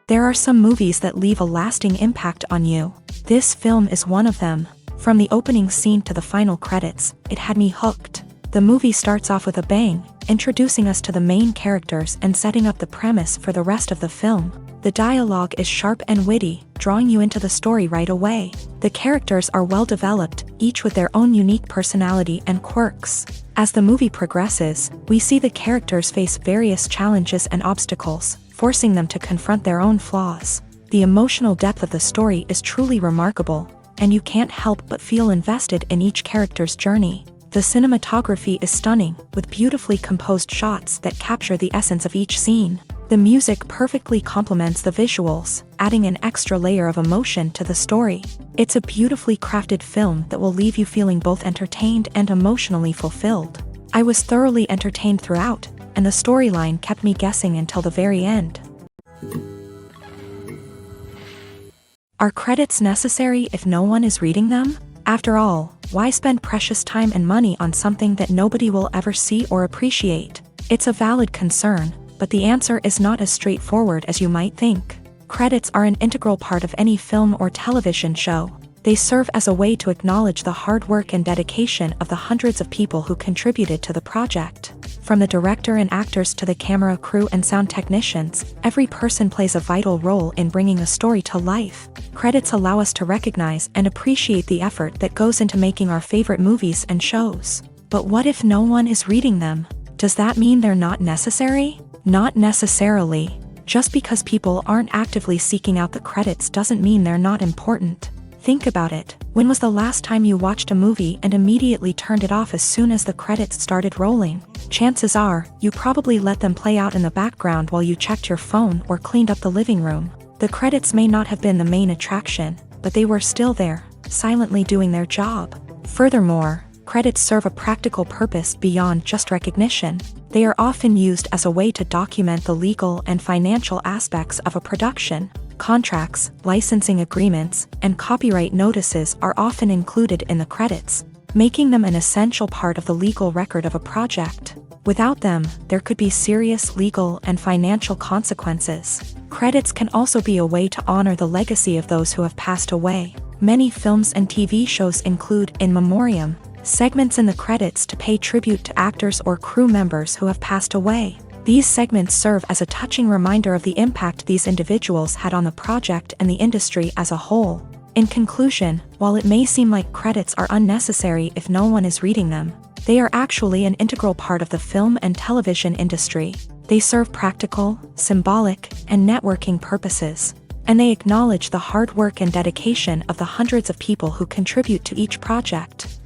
There are some movies that leave a lasting impact on you. This film is one of them. From the opening scene to the final credits, it had me hooked. The movie starts off with a bang, introducing us to the main characters and setting up the premise for the rest of the film. The dialogue is sharp and witty, drawing you into the story right away. The characters are well developed, each with their own unique personality and quirks. As the movie progresses, we see the characters face various challenges and obstacles, forcing them to confront their own flaws. The emotional depth of the story is truly remarkable, and you can't help but feel invested in each character's journey. The cinematography is stunning, with beautifully composed shots that capture the essence of each scene. The music perfectly complements the visuals, adding an extra layer of emotion to the story. It's a beautifully crafted film that will leave you feeling both entertained and emotionally fulfilled. I was thoroughly entertained throughout, and the storyline kept me guessing until the very end. Are credits necessary if no one is reading them? After all, why spend precious time and money on something that nobody will ever see or appreciate? It's a valid concern, but the answer is not as straightforward as you might think. Credits are an integral part of any film or television show. They serve as a way to acknowledge the hard work and dedication of the hundreds of people who contributed to the project. From the director and actors to the camera crew and sound technicians, every person plays a vital role in bringing a story to life. Credits allow us to recognize and appreciate the effort that goes into making our favorite movies and shows. But what if no one is reading them? Does that mean they're not necessary? Not necessarily. Just because people aren't actively seeking out the credits doesn't mean they're not important. Think about it. When was the last time you watched a movie and immediately turned it off as soon as the credits started rolling? Chances are, you probably let them play out in the background while you checked your phone or cleaned up the living room. The credits may not have been the main attraction, but they were still there, silently doing their job. Furthermore, credits serve a practical purpose beyond just recognition. They are often used as a way to document the legal and financial aspects of a production. Contracts, licensing agreements, and copyright notices are often included in the credits, making them an essential part of the legal record of a project. Without them, there could be serious legal and financial consequences. Credits can also be a way to honor the legacy of those who have passed away. Many films and TV shows include in memoriam segments in the credits to pay tribute to actors or crew members who have passed away. These segments serve as a touching reminder of the impact these individuals had on the project and the industry as a whole. In conclusion, while it may seem like credits are unnecessary if no one is reading them, they are actually an integral part of the film and television industry. They serve practical, symbolic, and networking purposes, and they acknowledge the hard work and dedication of the hundreds of people who contribute to each project.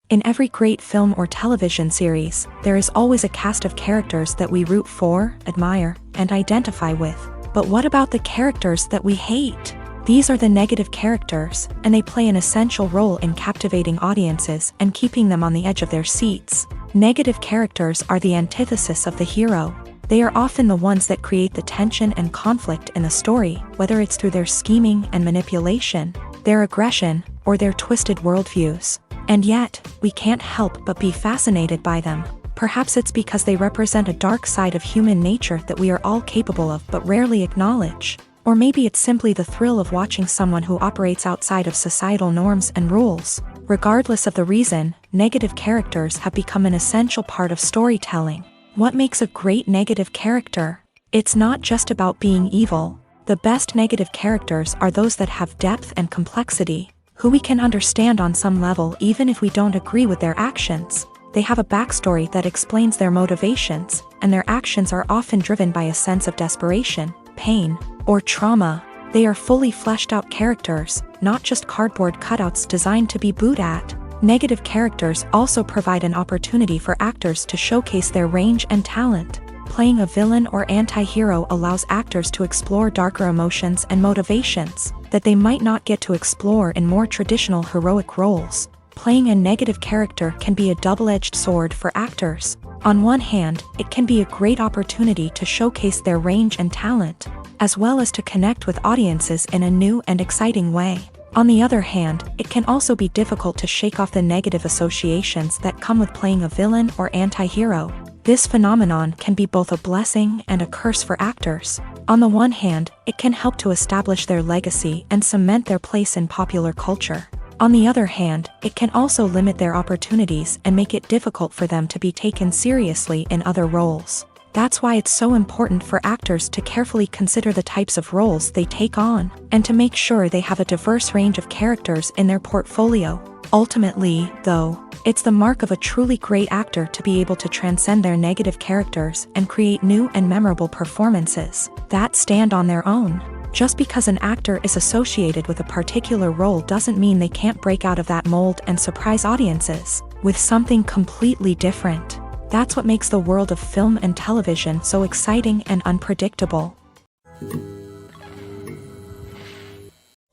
In every great film or television series, there is always a cast of characters that we root for, admire, and identify with. But what about the characters that we hate? These are the negative characters, and they play an essential role in captivating audiences and keeping them on the edge of their seats. Negative characters are the antithesis of the hero. They are often the ones that create the tension and conflict in the story, whether it's through their scheming and manipulation, their aggression, or their twisted worldviews. And yet, we can't help but be fascinated by them. Perhaps it's because they represent a dark side of human nature that we are all capable of but rarely acknowledge. Or maybe it's simply the thrill of watching someone who operates outside of societal norms and rules. Regardless of the reason, negative characters have become an essential part of storytelling. What makes a great negative character? It's not just about being evil. The best negative characters are those that have depth and complexity, who we can understand on some level even if we don't agree with their actions. They have a backstory that explains their motivations, and their actions are often driven by a sense of desperation, pain, or trauma. They are fully fleshed out characters, not just cardboard cutouts designed to be booed at. Negative characters also provide an opportunity for actors to showcase their range and talent. Playing a villain or anti-hero allows actors to explore darker emotions and motivations that they might not get to explore in more traditional heroic roles. Playing a negative character can be a double-edged sword for actors. On one hand, it can be a great opportunity to showcase their range and talent, as well as to connect with audiences in a new and exciting way. On the other hand, it can also be difficult to shake off the negative associations that come with playing a villain or anti-hero. This phenomenon can be both a blessing and a curse for actors. On the one hand, it can help to establish their legacy and cement their place in popular culture. On the other hand, it can also limit their opportunities and make it difficult for them to be taken seriously in other roles. That's why it's so important for actors to carefully consider the types of roles they take on, and to make sure they have a diverse range of characters in their portfolio. Ultimately, though, it's the mark of a truly great actor to be able to transcend their negative characters and create new and memorable performances that stand on their own. Just because an actor is associated with a particular role doesn't mean they can't break out of that mold and surprise audiences with something completely different. That's what makes the world of film and television so exciting and unpredictable.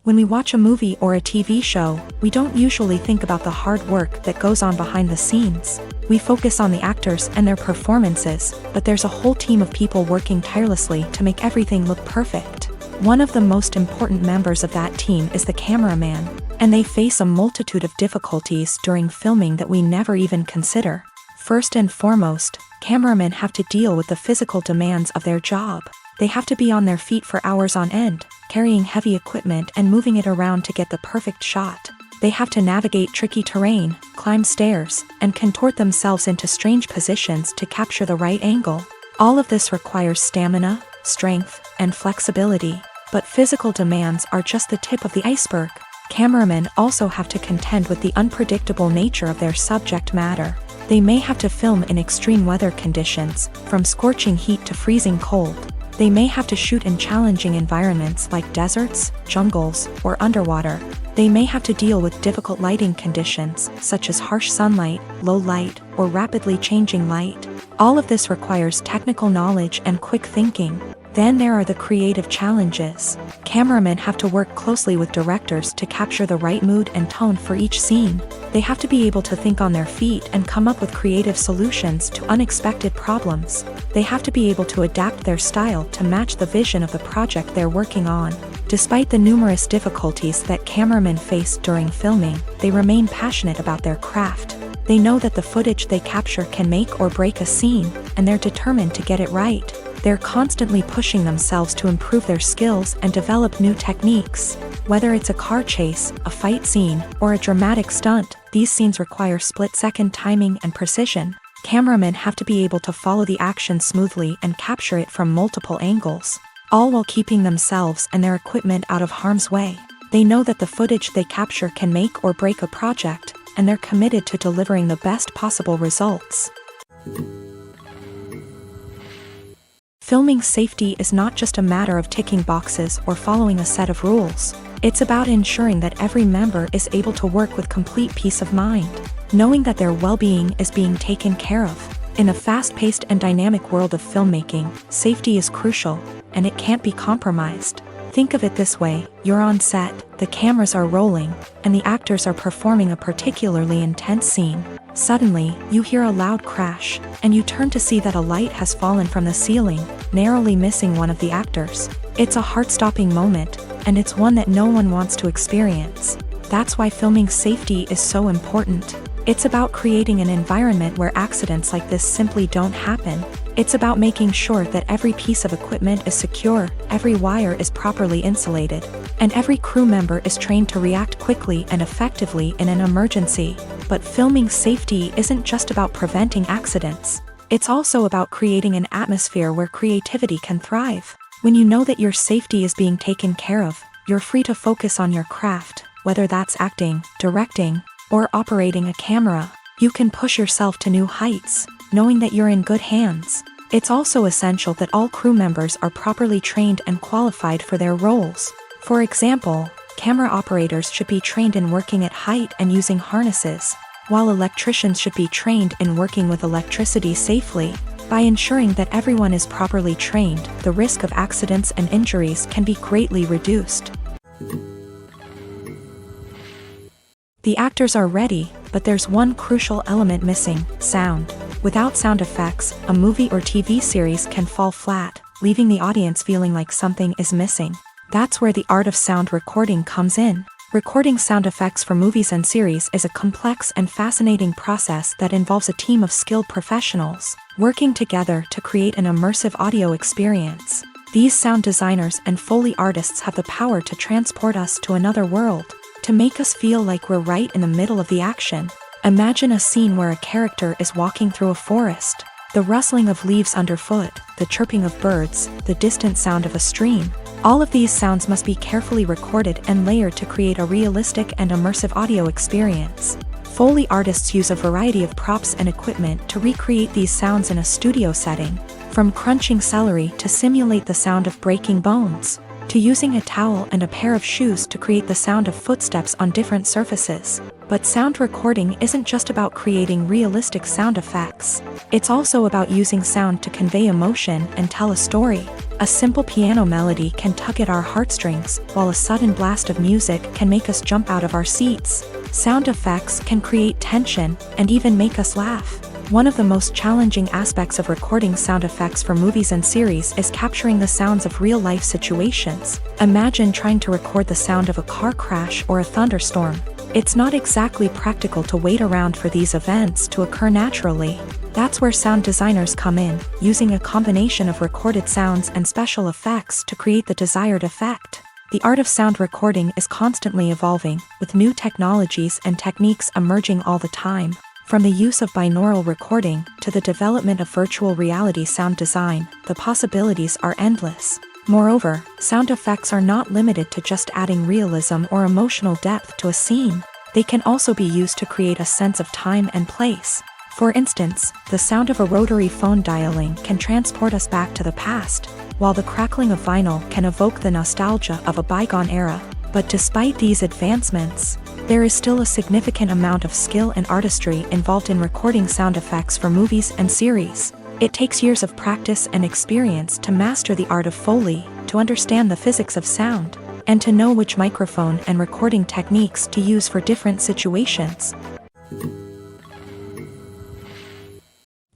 When we watch a movie or a TV show, we don't usually think about the hard work that goes on behind the scenes. We focus on the actors and their performances, but there's a whole team of people working tirelessly to make everything look perfect. One of the most important members of that team is the cameraman, and they face a multitude of difficulties during filming that we never even consider. First and foremost, cameramen have to deal with the physical demands of their job. They have to be on their feet for hours on end, carrying heavy equipment and moving it around to get the perfect shot. They have to navigate tricky terrain, climb stairs, and contort themselves into strange positions to capture the right angle. All of this requires stamina, strength, and flexibility. But physical demands are just the tip of the iceberg. Cameramen also have to contend with the unpredictable nature of their subject matter. They may have to film in extreme weather conditions, from scorching heat to freezing cold. They may have to shoot in challenging environments like deserts, jungles, or underwater. They may have to deal with difficult lighting conditions, such as harsh sunlight, low light, or rapidly changing light. All of this requires technical knowledge and quick thinking. Then there are the creative challenges. Cameramen have to work closely with directors to capture the right mood and tone for each scene. They have to be able to think on their feet and come up with creative solutions to unexpected problems. They have to be able to adapt their style to match the vision of the project they're working on. Despite the numerous difficulties that cameramen face during filming, they remain passionate about their craft. They know that the footage they capture can make or break a scene, and they're determined to get it right. They're constantly pushing themselves to improve their skills and develop new techniques. Whether it's a car chase, a fight scene, or a dramatic stunt, these scenes require split-second timing and precision. Cameramen have to be able to follow the action smoothly and capture it from multiple angles, all while keeping themselves and their equipment out of harm's way. They know that the footage they capture can make or break a project, and they're committed to delivering the best possible results. Filming safety is not just a matter of ticking boxes or following a set of rules. It's about ensuring that every member is able to work with complete peace of mind, knowing that their well-being is being taken care of. In a fast-paced and dynamic world of filmmaking, safety is crucial, and it can't be compromised. Think of it this way: you're on set, the cameras are rolling, and the actors are performing a particularly intense scene. Suddenly, you hear a loud crash, and you turn to see that a light has fallen from the ceiling, narrowly missing one of the actors. It's a heart-stopping moment, and it's one that no one wants to experience. That's why filming safety is so important. It's about creating an environment where accidents like this simply don't happen. It's about making sure that every piece of equipment is secure, every wire is properly insulated, and every crew member is trained to react quickly and effectively in an emergency. But filming safety isn't just about preventing accidents. It's also about creating an atmosphere where creativity can thrive. When you know that your safety is being taken care of, you're free to focus on your craft, whether that's acting, directing, or operating a camera. You can push yourself to new heights, knowing that you're in good hands. It's also essential that all crew members are properly trained and qualified for their roles. For example, camera operators should be trained in working at height and using harnesses, while electricians should be trained in working with electricity safely. By ensuring that everyone is properly trained, the risk of accidents and injuries can be greatly reduced. The actors are ready, but there's one crucial element missing: sound. Without sound effects, a movie or TV series can fall flat, leaving the audience feeling like something is missing. That's where the art of sound recording comes in. Recording sound effects for movies and series is a complex and fascinating process that involves a team of skilled professionals working together to create an immersive audio experience. These sound designers and Foley artists have the power to transport us to another world, to make us feel like we're right in the middle of the action. Imagine a scene where a character is walking through a forest. The rustling of leaves underfoot, the chirping of birds, the distant sound of a stream. All of these sounds must be carefully recorded and layered to create a realistic and immersive audio experience. Foley artists use a variety of props and equipment to recreate these sounds in a studio setting, from crunching celery to simulate the sound of breaking bones, to using a towel and a pair of shoes to create the sound of footsteps on different surfaces. But sound recording isn't just about creating realistic sound effects. It's also about using sound to convey emotion and tell a story. A simple piano melody can tug at our heartstrings, while a sudden blast of music can make us jump out of our seats. Sound effects can create tension and even make us laugh. One of the most challenging aspects of recording sound effects for movies and series is capturing the sounds of real-life situations. Imagine trying to record the sound of a car crash or a thunderstorm. It's not exactly practical to wait around for these events to occur naturally. That's where sound designers come in, using a combination of recorded sounds and special effects to create the desired effect. The art of sound recording is constantly evolving, with new technologies and techniques emerging all the time. From the use of binaural recording to the development of virtual reality sound design, the possibilities are endless. Moreover, sound effects are not limited to just adding realism or emotional depth to a scene. They can also be used to create a sense of time and place. For instance, the sound of a rotary phone dialing can transport us back to the past, while the crackling of vinyl can evoke the nostalgia of a bygone era. But despite these advancements, there is still a significant amount of skill and artistry involved in recording sound effects for movies and series. It takes years of practice and experience to master the art of Foley, to understand the physics of sound, and to know which microphone and recording techniques to use for different situations.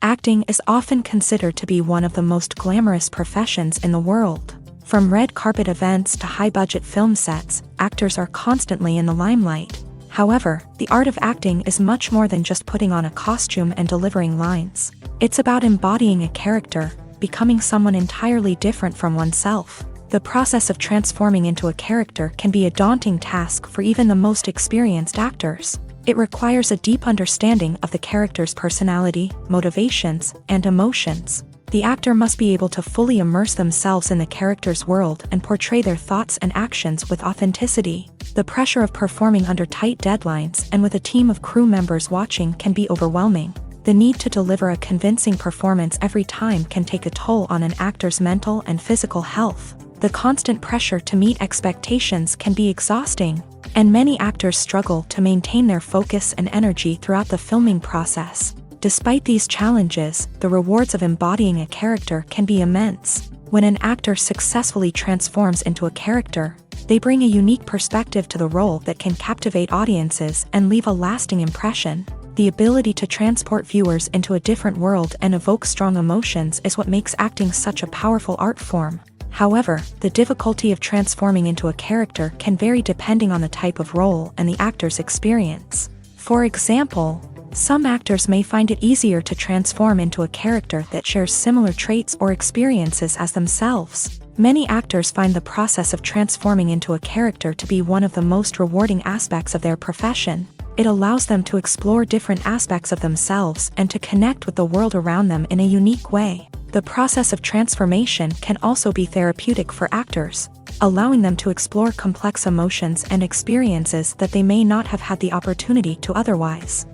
Acting is often considered to be one of the most glamorous professions in the world. From red carpet events to high-budget film sets, actors are constantly in the limelight. However, the art of acting is much more than just putting on a costume and delivering lines. It's about embodying a character, becoming someone entirely different from oneself. The process of transforming into a character can be a daunting task for even the most experienced actors. It requires a deep understanding of the character's personality, motivations, and emotions. The actor must be able to fully immerse themselves in the character's world and portray their thoughts and actions with authenticity. The pressure of performing under tight deadlines and with a team of crew members watching can be overwhelming. The need to deliver a convincing performance every time can take a toll on an actor's mental and physical health. The constant pressure to meet expectations can be exhausting, and many actors struggle to maintain their focus and energy throughout the filming process. Despite these challenges, the rewards of embodying a character can be immense. When an actor successfully transforms into a character, they bring a unique perspective to the role that can captivate audiences and leave a lasting impression. The ability to transport viewers into a different world and evoke strong emotions is what makes acting such a powerful art form. However, the difficulty of transforming into a character can vary depending on the type of role and the actor's experience. For example, some actors may find it easier to transform into a character that shares similar traits or experiences as themselves. Many actors find the process of transforming into a character to be one of the most rewarding aspects of their profession. It allows them to explore different aspects of themselves and to connect with the world around them in a unique way. The process of transformation can also be therapeutic for actors, allowing them to explore complex emotions and experiences that they may not have had the opportunity to otherwise.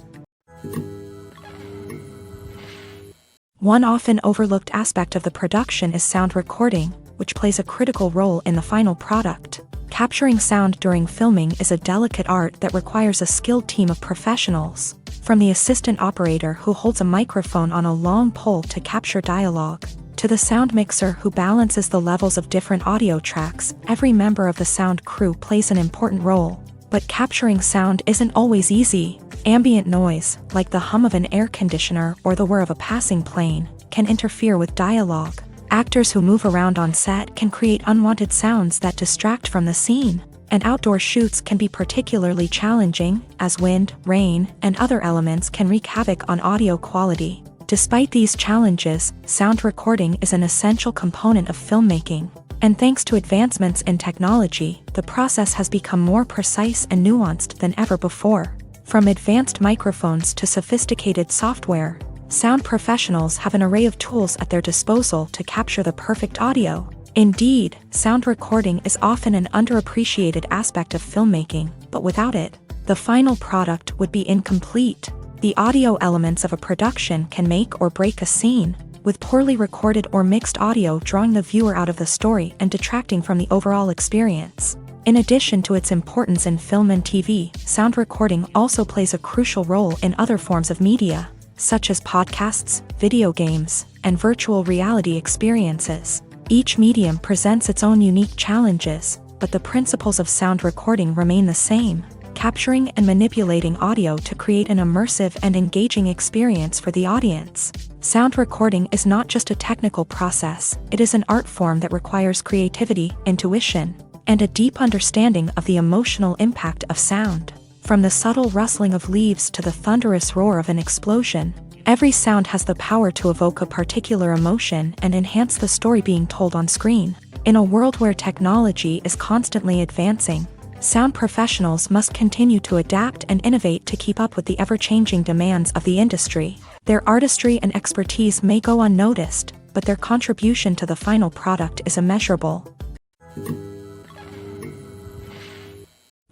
One often overlooked aspect of the production is sound recording, which plays a critical role in the final product. Capturing sound during filming is a delicate art that requires a skilled team of professionals. From the assistant operator who holds a microphone on a long pole to capture dialogue, to the sound mixer who balances the levels of different audio tracks, every member of the sound crew plays an important role. But capturing sound isn't always easy. Ambient noise, like the hum of an air conditioner or the whir of a passing plane, can interfere with dialogue. Actors who move around on set can create unwanted sounds that distract from the scene. and outdoor shoots can be particularly challenging, as wind, rain, and other elements can wreak havoc on audio quality. Despite these challenges, sound recording is an essential component of filmmaking. And thanks to advancements in technology, the process has become more precise and nuanced than ever before. From advanced microphones to sophisticated software, sound professionals have an array of tools at their disposal to capture the perfect audio. Indeed, sound recording is often an underappreciated aspect of filmmaking, but without it, the final product would be incomplete. The audio elements of a production can make or break a scene, with poorly recorded or mixed audio drawing the viewer out of the story and detracting from the overall experience. In addition to its importance in film and TV, sound recording also plays a crucial role in other forms of media, such as podcasts, video games, and virtual reality experiences. Each medium presents its own unique challenges, but the principles of sound recording remain the same, capturing and manipulating audio to create an immersive and engaging experience for the audience. Sound recording is not just a technical process, it is an art form that requires creativity, intuition, and a deep understanding of the emotional impact of sound. From the subtle rustling of leaves to the thunderous roar of an explosion, every sound has the power to evoke a particular emotion and enhance the story being told on screen. In a world where technology is constantly advancing, sound professionals must continue to adapt and innovate to keep up with the ever-changing demands of the industry. Their artistry and expertise may go unnoticed, but their contribution to the final product is immeasurable.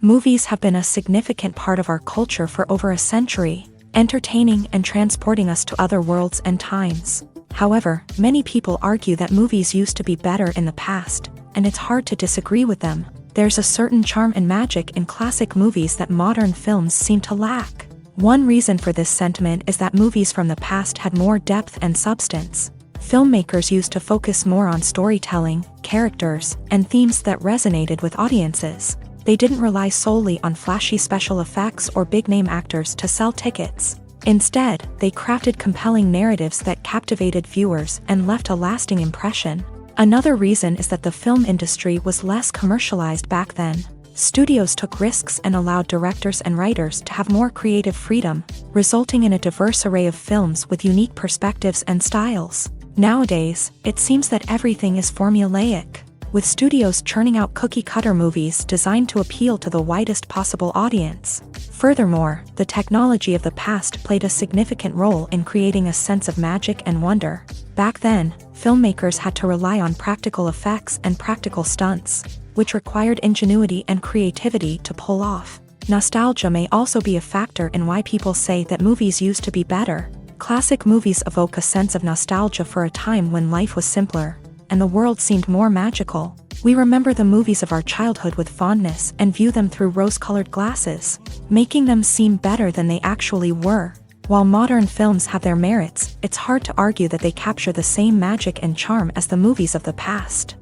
Movies have been a significant part of our culture for over a century, entertaining and transporting us to other worlds and times. However, many people argue that movies used to be better in the past, and it's hard to disagree with them. There's a certain charm and magic in classic movies that modern films seem to lack. One reason for this sentiment is that movies from the past had more depth and substance. Filmmakers used to focus more on storytelling, characters, and themes that resonated with audiences. They didn't rely solely on flashy special effects or big-name actors to sell tickets. Instead, they crafted compelling narratives that captivated viewers and left a lasting impression. Another reason is that the film industry was less commercialized back then. Studios took risks and allowed directors and writers to have more creative freedom, resulting in a diverse array of films with unique perspectives and styles. Nowadays, it seems that everything is formulaic, with studios churning out cookie-cutter movies designed to appeal to the widest possible audience. Furthermore, the technology of the past played a significant role in creating a sense of magic and wonder. Back then, filmmakers had to rely on practical effects and practical stunts, which required ingenuity and creativity to pull off. Nostalgia may also be a factor in why people say that movies used to be better. Classic movies evoke a sense of nostalgia for a time when life was simpler, and the world seemed more magical. We remember the movies of our childhood with fondness and view them through rose-colored glasses, making them seem better than they actually were. While modern films have their merits, it's hard to argue that they capture the same magic and charm as the movies of the past.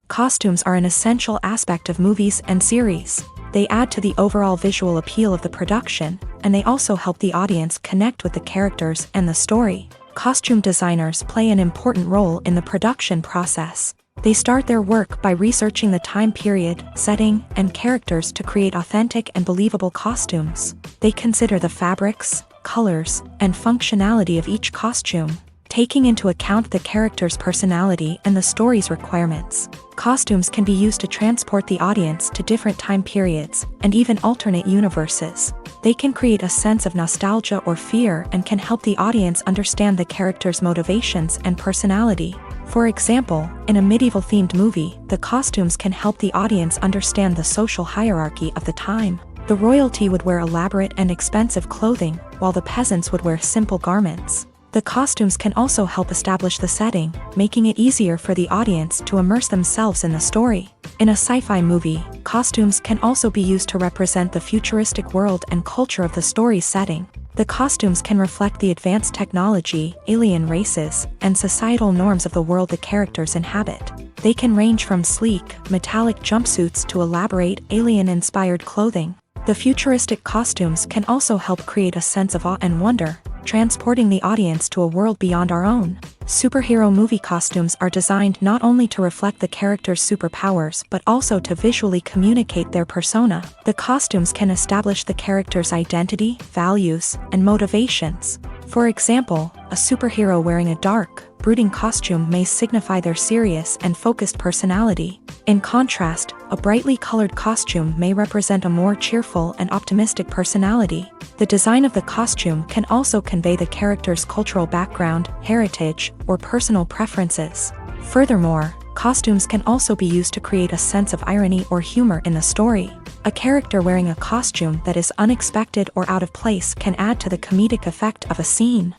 Costumes are an essential aspect of movies and series. They add to the overall visual appeal of the production, and they also help the audience connect with the characters and the story. Costume designers play an important role in the production process. They start their work by researching the time period, setting, and characters to create authentic and believable costumes. They consider the fabrics, colors, and functionality of each costume, taking into account the character's personality and the story's requirements. Costumes can be used to transport the audience to different time periods and even alternate universes. They can create a sense of nostalgia or fear and can help the audience understand the character's motivations and personality. For example, in a medieval-themed movie, the costumes can help the audience understand the social hierarchy of the time. The royalty would wear elaborate and expensive clothing, while the peasants would wear simple garments. The costumes can also help establish the setting, making it easier for the audience to immerse themselves in the story. In a sci-fi movie, costumes can also be used to represent the futuristic world and culture of the story's setting. The costumes can reflect the advanced technology, alien races, and societal norms of the world the characters inhabit. They can range from sleek, metallic jumpsuits to elaborate, alien-inspired clothing. The futuristic costumes can also help create a sense of awe and wonder, transporting the audience to a world beyond our own. Superhero movie costumes are designed not only to reflect the character's superpowers but also to visually communicate their persona. The costumes can establish the character's identity, values, and motivations. For example, a superhero wearing a dark, brooding costume may signify their serious and focused personality. In contrast, a brightly colored costume may represent a more cheerful and optimistic personality. The design of the costume can also convey the character's cultural background, heritage, or personal preferences. Furthermore, costumes can also be used to create a sense of irony or humor in the story. A character wearing a costume that is unexpected or out of place can add to the comedic effect of a scene.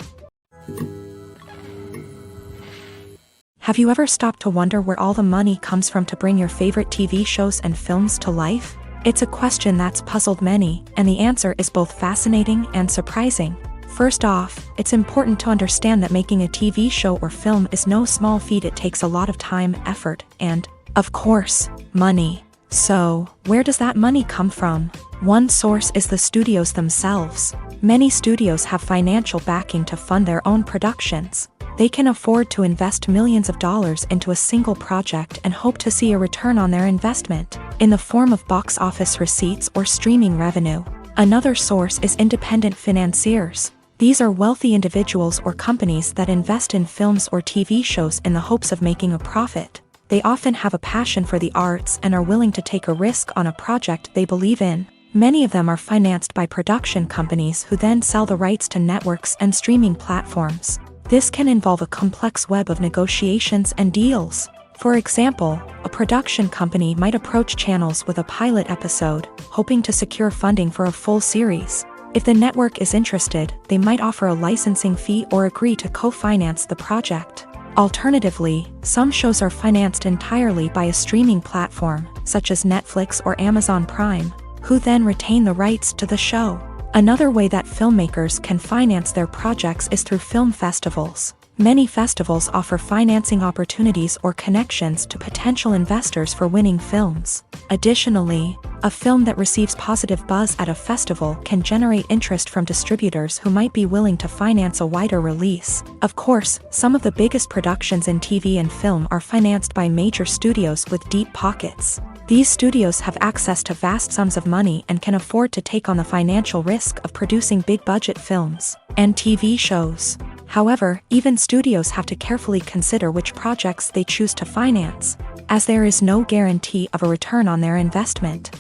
Have you ever stopped to wonder where all the money comes from to bring your favorite TV shows and films to life? It's a question that's puzzled many, and the answer is both fascinating and surprising. First off, it's important to understand that making a TV show or film is no small feat. It takes a lot of time, effort, and, of course, money. So, where does that money come from? One source is the studios themselves. Many studios have financial backing to fund their own productions. They can afford to invest millions of dollars into a single project and hope to see a return on their investment, in the form of box office receipts or streaming revenue. Another source is independent financiers. These are wealthy individuals or companies that invest in films or TV shows in the hopes of making a profit. They often have a passion for the arts and are willing to take a risk on a project they believe in. Many of them are financed by production companies who then sell the rights to networks and streaming platforms. This can involve a complex web of negotiations and deals. For example, a production company might approach channels with a pilot episode, hoping to secure funding for a full series. If the network is interested, they might offer a licensing fee or agree to co-finance the project. Alternatively, some shows are financed entirely by a streaming platform, such as Netflix or Amazon Prime, who then retain the rights to the show. Another way that filmmakers can finance their projects is through film festivals. Many festivals offer financing opportunities or connections to potential investors for winning films. Additionally, a film that receives positive buzz at a festival can generate interest from distributors who might be willing to finance a wider release. Of course, some of the biggest productions in TV and film are financed by major studios with deep pockets. These studios have access to vast sums of money and can afford to take on the financial risk of producing big-budget films and TV shows. However, even studios have to carefully consider which projects they choose to finance, as there is no guarantee of a return on their investment.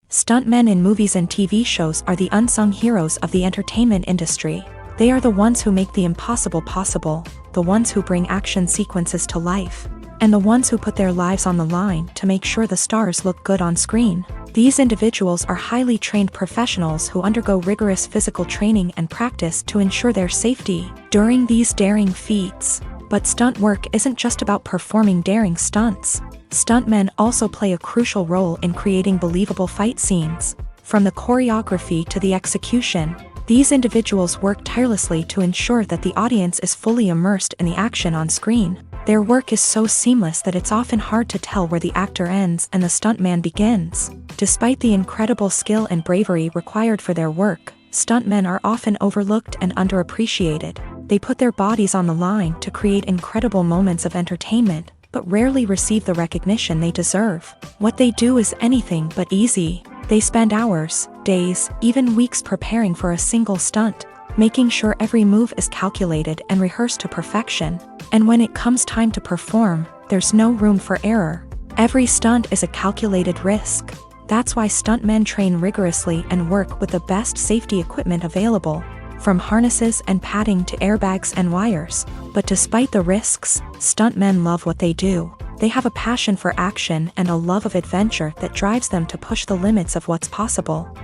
Stuntmen in movies and TV shows are the unsung heroes of the entertainment industry. They are the ones who make the impossible possible, the ones who bring action sequences to life, and the ones who put their lives on the line to make sure the stars look good on screen. These individuals are highly trained professionals who undergo rigorous physical training and practice to ensure their safety during these daring feats. But stunt work isn't just about performing daring stunts. Stuntmen also play a crucial role in creating believable fight scenes. From the choreography to the execution, these individuals work tirelessly to ensure that the audience is fully immersed in the action on screen. Their work is so seamless that it's often hard to tell where the actor ends and the stuntman begins. Despite the incredible skill and bravery required for their work, stuntmen are often overlooked and underappreciated. They put their bodies on the line to create incredible moments of entertainment, but rarely receive the recognition they deserve. What they do is anything but easy. They spend hours, days, even weeks preparing for a single stunt, making sure every move is calculated and rehearsed to perfection. And when it comes time to perform, there's no room for error. Every stunt is a calculated risk. That's why stuntmen train rigorously and work with the best safety equipment available, from harnesses and padding to airbags and wires. But despite the risks, stuntmen love what they do. They have a passion for action and a love of adventure that drives them to push the limits of what's possible.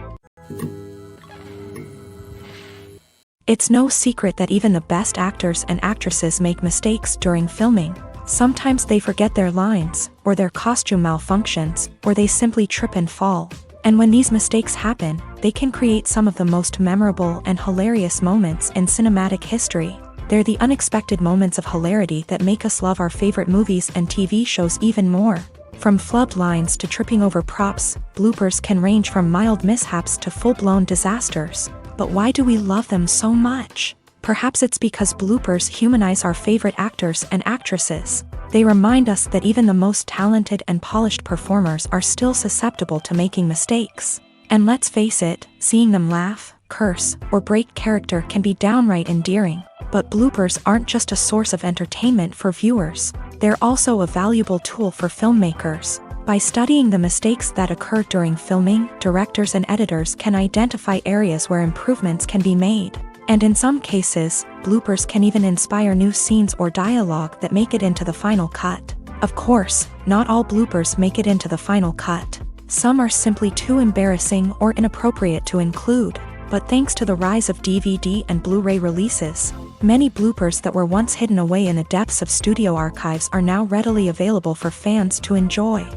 It's no secret that even the best actors and actresses make mistakes during filming. Sometimes they forget their lines, or their costume malfunctions, or they simply trip and fall. And when these mistakes happen, they can create some of the most memorable and hilarious moments in cinematic history. They're the unexpected moments of hilarity that make us love our favorite movies and TV shows even more. From flubbed lines to tripping over props, bloopers can range from mild mishaps to full-blown disasters. But why do we love them so much? Perhaps it's because bloopers humanize our favorite actors and actresses. They remind us that even the most talented and polished performers are still susceptible to making mistakes. And let's face it, seeing them laugh, curse, or break character can be downright endearing. But bloopers aren't just a source of entertainment for viewers. They're also a valuable tool for filmmakers. By studying the mistakes that occur during filming, directors and editors can identify areas where improvements can be made. And in some cases, bloopers can even inspire new scenes or dialogue that make it into the final cut. Of course, not all bloopers make it into the final cut. Some are simply too embarrassing or inappropriate to include. But thanks to the rise of DVD and Blu-ray releases, many bloopers that were once hidden away in the depths of studio archives are now readily available for fans to enjoy.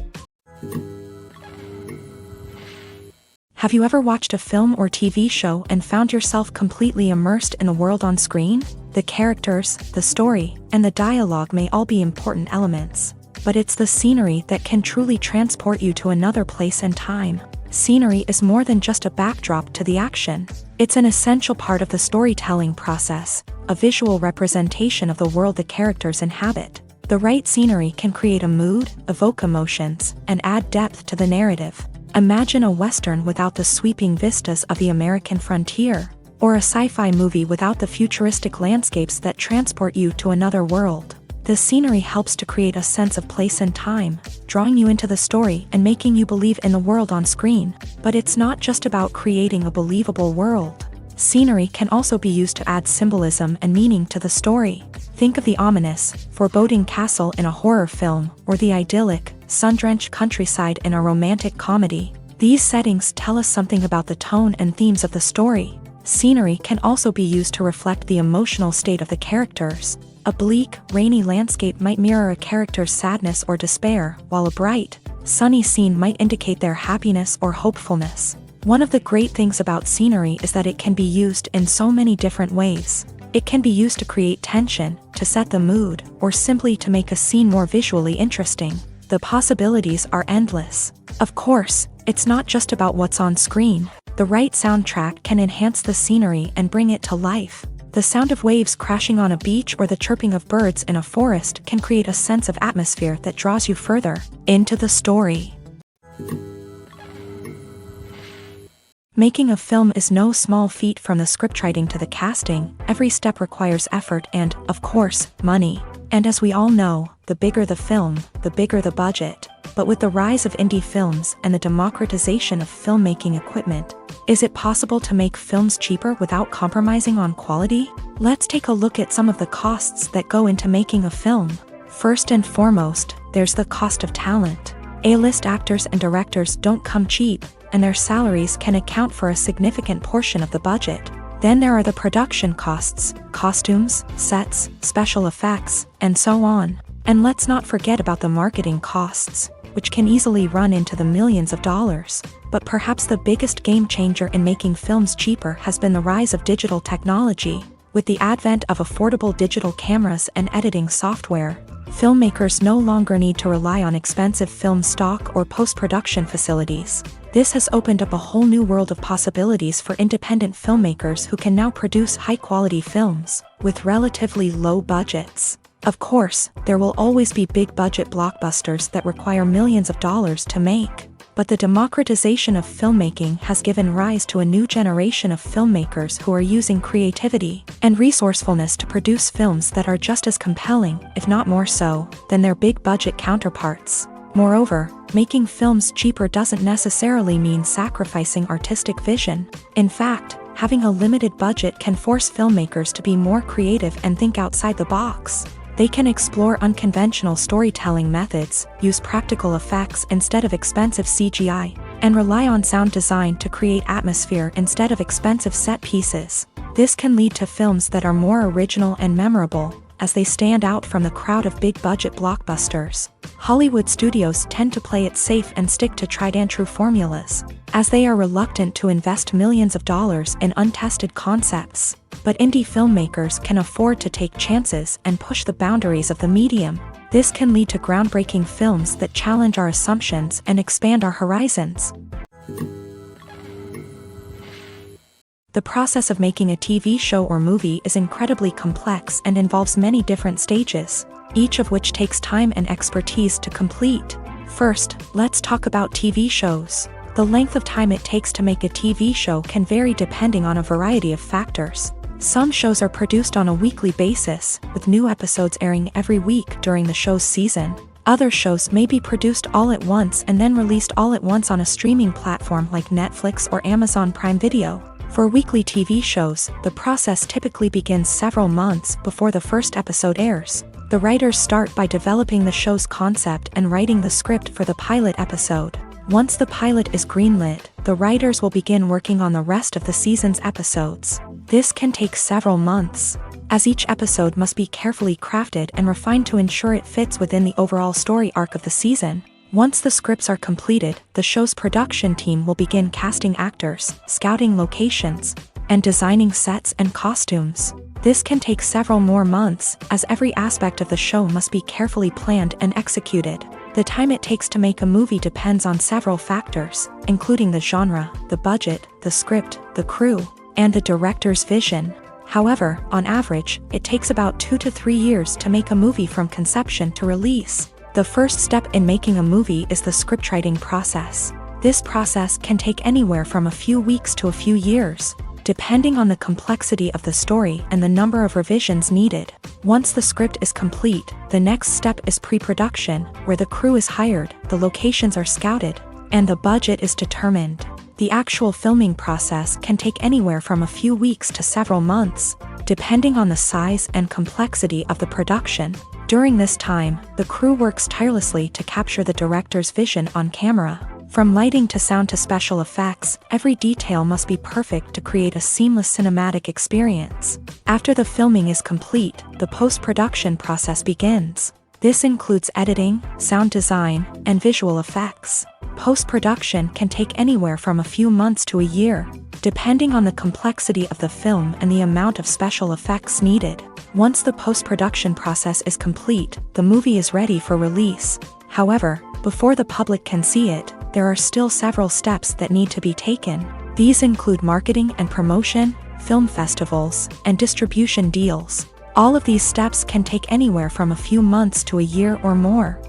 Have you ever watched a film or TV show and found yourself completely immersed in the world on screen? The characters, the story, and the dialogue may all be important elements, but it's the scenery that can truly transport you to another place and time. Scenery is more than just a backdrop to the action. It's an essential part of the storytelling process, a visual representation of the world the characters inhabit. The right scenery can create a mood, evoke emotions, and add depth to the narrative. Imagine a Western without the sweeping vistas of the American frontier, or a sci-fi movie without the futuristic landscapes that transport you to another world. The scenery helps to create a sense of place and time, drawing you into the story and making you believe in the world on screen. But it's not just about creating a believable world. Scenery can also be used to add symbolism and meaning to the story. Think of the ominous, foreboding castle in a horror film, or the idyllic, sun-drenched countryside in a romantic comedy. These settings tell us something about the tone and themes of the story. Scenery can also be used to reflect the emotional state of the characters. A bleak, rainy landscape might mirror a character's sadness or despair, while a bright, sunny scene might indicate their happiness or hopefulness. One of the great things about scenery is that it can be used in so many different ways. It can be used to create tension, to set the mood, or simply to make a scene more visually interesting. The possibilities are endless. Of course, it's not just about what's on screen. The right soundtrack can enhance the scenery and bring it to life. The sound of waves crashing on a beach or the chirping of birds in a forest can create a sense of atmosphere that draws you further into the story. Making a film is no small feat. From the scriptwriting to the casting, every step requires effort and, of course, money. And as we all know, the bigger the film, the bigger the budget. But with the rise of indie films and the democratization of filmmaking equipment, is it possible to make films cheaper without compromising on quality? Let's take a look at some of the costs that go into making a film. First and foremost, there's the cost of talent. A-list actors and directors don't come cheap, and their salaries can account for a significant portion of the budget. Then there are the production costs, costumes, sets, special effects, and so on. And let's not forget about the marketing costs, which can easily run into the millions of dollars. But perhaps the biggest game changer in making films cheaper has been the rise of digital technology. With the advent of affordable digital cameras and editing software, filmmakers no longer need to rely on expensive film stock or post-production facilities. This has opened up a whole new world of possibilities for independent filmmakers who can now produce high-quality films with relatively low budgets. Of course, there will always be big-budget blockbusters that require millions of dollars to make. But the democratization of filmmaking has given rise to a new generation of filmmakers who are using creativity and resourcefulness to produce films that are just as compelling, if not more so, than their big-budget counterparts. Moreover, making films cheaper doesn't necessarily mean sacrificing artistic vision. In fact, having a limited budget can force filmmakers to be more creative and think outside the box. They can explore unconventional storytelling methods, use practical effects instead of expensive CGI, and rely on sound design to create atmosphere instead of expensive set pieces. This can lead to films that are more original and memorable, as they stand out from the crowd of big-budget blockbusters. Hollywood studios tend to play it safe and stick to tried-and-true formulas, as they are reluctant to invest millions of dollars in untested concepts. But indie filmmakers can afford to take chances and push the boundaries of the medium. This can lead to groundbreaking films that challenge our assumptions and expand our horizons. The process of making a TV show or movie is incredibly complex and involves many different stages, each of which takes time and expertise to complete. First, let's talk about TV shows. The length of time it takes to make a TV show can vary depending on a variety of factors. Some shows are produced on a weekly basis, with new episodes airing every week during the show's season. Other shows may be produced all at once and then released all at once on a streaming platform like Netflix or Amazon Prime Video. For weekly TV shows, the process typically begins several months before the first episode airs. The writers start by developing the show's concept and writing the script for the pilot episode. Once the pilot is greenlit, the writers will begin working on the rest of the season's episodes. This can take several months, as each episode must be carefully crafted and refined to ensure it fits within the overall story arc of the season. Once the scripts are completed, the show's production team will begin casting actors, scouting locations, and designing sets and costumes. This can take several more months, as every aspect of the show must be carefully planned and executed. The time it takes to make a movie depends on several factors, including the genre, the budget, the script, the crew, and the director's vision. However, on average, it takes about 2 to 3 years to make a movie from conception to release. The first step in making a movie is the scriptwriting process. This process can take anywhere from a few weeks to a few years, depending on the complexity of the story and the number of revisions needed. Once the script is complete, the next step is pre-production, where the crew is hired, the locations are scouted, and the budget is determined. The actual filming process can take anywhere from a few weeks to several months, depending on the size and complexity of the production. During this time, the crew works tirelessly to capture the director's vision on camera. From lighting to sound to special effects, every detail must be perfect to create a seamless cinematic experience. After the filming is complete, the post-production process begins. This includes editing, sound design, and visual effects. Post-production can take anywhere from a few months to a year, depending on the complexity of the film and the amount of special effects needed. Once the post-production process is complete, the movie is ready for release. However, before the public can see it, there are still several steps that need to be taken. These include marketing and promotion, film festivals, and distribution deals. All of these steps can take anywhere from a few months to a year or more.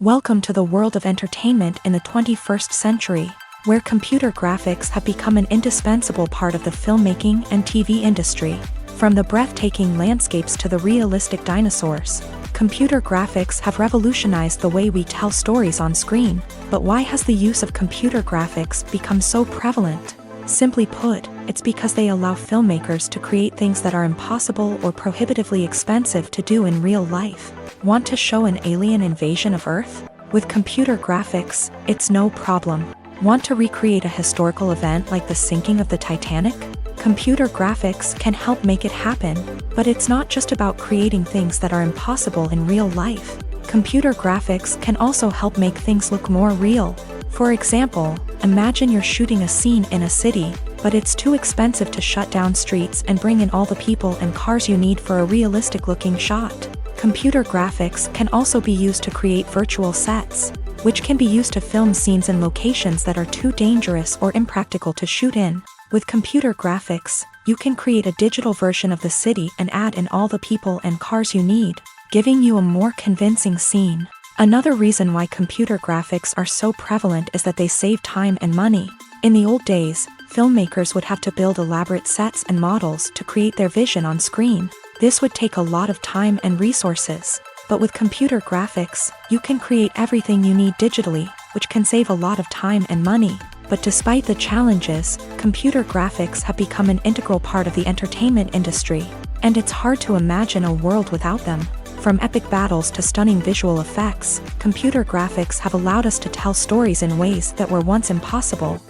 Welcome to the world of entertainment in the 21st century, where computer graphics have become an indispensable part of the filmmaking and TV industry. From the breathtaking landscapes to the realistic dinosaurs, computer graphics have revolutionized the way we tell stories on screen. But why has the use of computer graphics become so prevalent? Simply put, it's because they allow filmmakers to create things that are impossible or prohibitively expensive to do in real life. Want to show an alien invasion of Earth? With computer graphics, it's no problem. Want to recreate a historical event like the sinking of the Titanic? Computer graphics can help make it happen, but it's not just about creating things that are impossible in real life. Computer graphics can also help make things look more real. For example, imagine you're shooting a scene in a city, but it's too expensive to shut down streets and bring in all the people and cars you need for a realistic-looking shot. Computer graphics can also be used to create virtual sets, which can be used to film scenes in locations that are too dangerous or impractical to shoot in. With computer graphics, you can create a digital version of the city and add in all the people and cars you need, giving you a more convincing scene. Another reason why computer graphics are so prevalent is that they save time and money. In the old days, filmmakers would have to build elaborate sets and models to create their vision on screen. This would take a lot of time and resources. But with computer graphics, you can create everything you need digitally, which can save a lot of time and money. But despite the challenges, computer graphics have become an integral part of the entertainment industry, and it's hard to imagine a world without them. From epic battles to stunning visual effects, computer graphics have allowed us to tell stories in ways that were once impossible.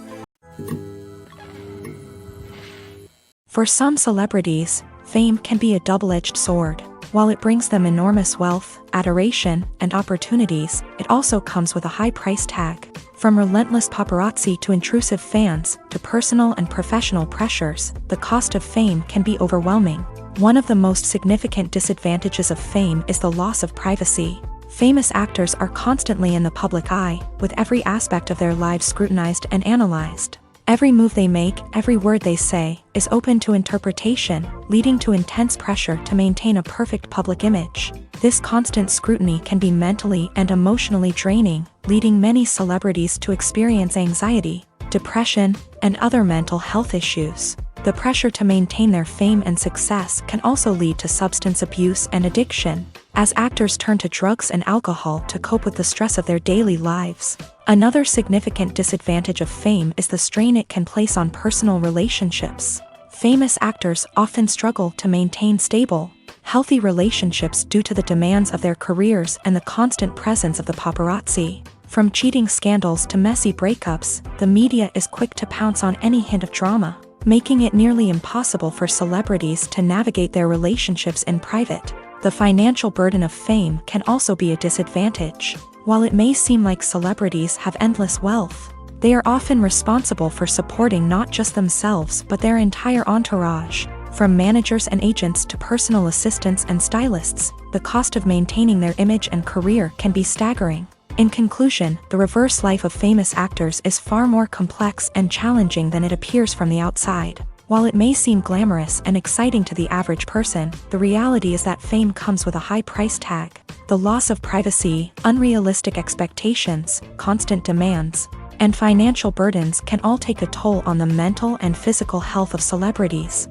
For some celebrities, fame can be a double-edged sword. While it brings them enormous wealth, adoration, and opportunities, it also comes with a high price tag. From relentless paparazzi to intrusive fans, to personal and professional pressures, the cost of fame can be overwhelming. One of the most significant disadvantages of fame is the loss of privacy. Famous actors are constantly in the public eye, with every aspect of their lives scrutinized and analyzed. Every move they make, every word they say, is open to interpretation, leading to intense pressure to maintain a perfect public image. This constant scrutiny can be mentally and emotionally draining, leading many celebrities to experience anxiety, depression, and other mental health issues. The pressure to maintain their fame and success can also lead to substance abuse and addiction, as actors turn to drugs and alcohol to cope with the stress of their daily lives. Another significant disadvantage of fame is the strain it can place on personal relationships. Famous actors often struggle to maintain stable, healthy relationships due to the demands of their careers and the constant presence of the paparazzi. From cheating scandals to messy breakups, the media is quick to pounce on any hint of drama, making it nearly impossible for celebrities to navigate their relationships in private. The financial burden of fame can also be a disadvantage. While it may seem like celebrities have endless wealth, they are often responsible for supporting not just themselves but their entire entourage. From managers and agents to personal assistants and stylists, the cost of maintaining their image and career can be staggering. In conclusion, the reverse life of famous actors is far more complex and challenging than it appears from the outside. While it may seem glamorous and exciting to the average person, the reality is that fame comes with a high price tag. The loss of privacy, unrealistic expectations, constant demands, and financial burdens can all take a toll on the mental and physical health of celebrities.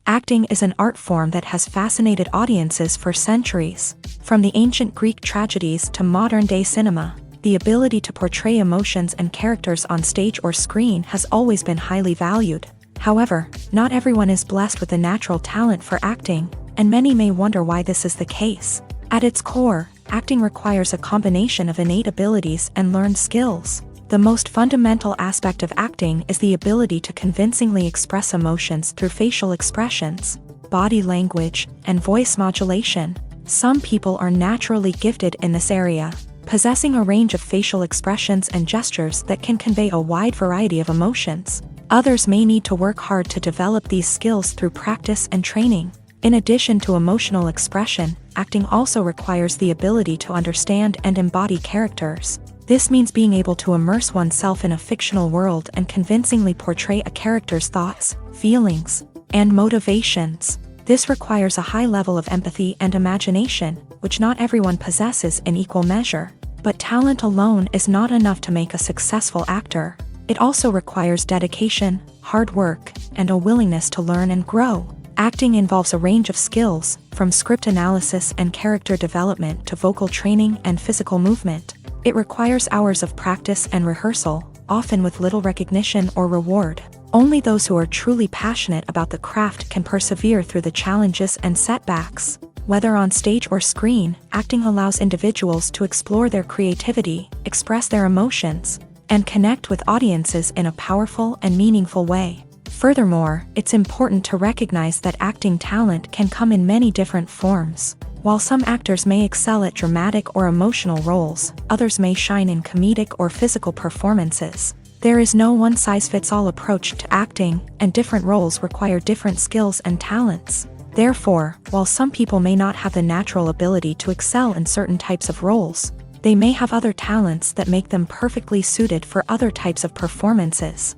Acting is an art form that has fascinated audiences for centuries. From the ancient Greek tragedies to modern-day cinema, the ability to portray emotions and characters on stage or screen has always been highly valued. However, not everyone is blessed with a natural talent for acting, and many may wonder why this is the case. At its core, acting requires a combination of innate abilities and learned skills. The most fundamental aspect of acting is the ability to convincingly express emotions through facial expressions, body language, and voice modulation. Some people are naturally gifted in this area, possessing a range of facial expressions and gestures that can convey a wide variety of emotions. Others may need to work hard to develop these skills through practice and training. In addition to emotional expression, acting also requires the ability to understand and embody characters. This means being able to immerse oneself in a fictional world and convincingly portray a character's thoughts, feelings, and motivations. This requires a high level of empathy and imagination, which not everyone possesses in equal measure. But talent alone is not enough to make a successful actor. It also requires dedication, hard work, and a willingness to learn and grow. Acting involves a range of skills, from script analysis and character development to vocal training and physical movement. It requires hours of practice and rehearsal, often with little recognition or reward. Only those who are truly passionate about the craft can persevere through the challenges and setbacks. Whether on stage or screen, acting allows individuals to explore their creativity, express their emotions, and connect with audiences in a powerful and meaningful way. Furthermore, it's important to recognize that acting talent can come in many different forms. While some actors may excel at dramatic or emotional roles, others may shine in comedic or physical performances. There is no one-size-fits-all approach to acting, and different roles require different skills and talents. Therefore, while some people may not have the natural ability to excel in certain types of roles, they may have other talents that make them perfectly suited for other types of performances.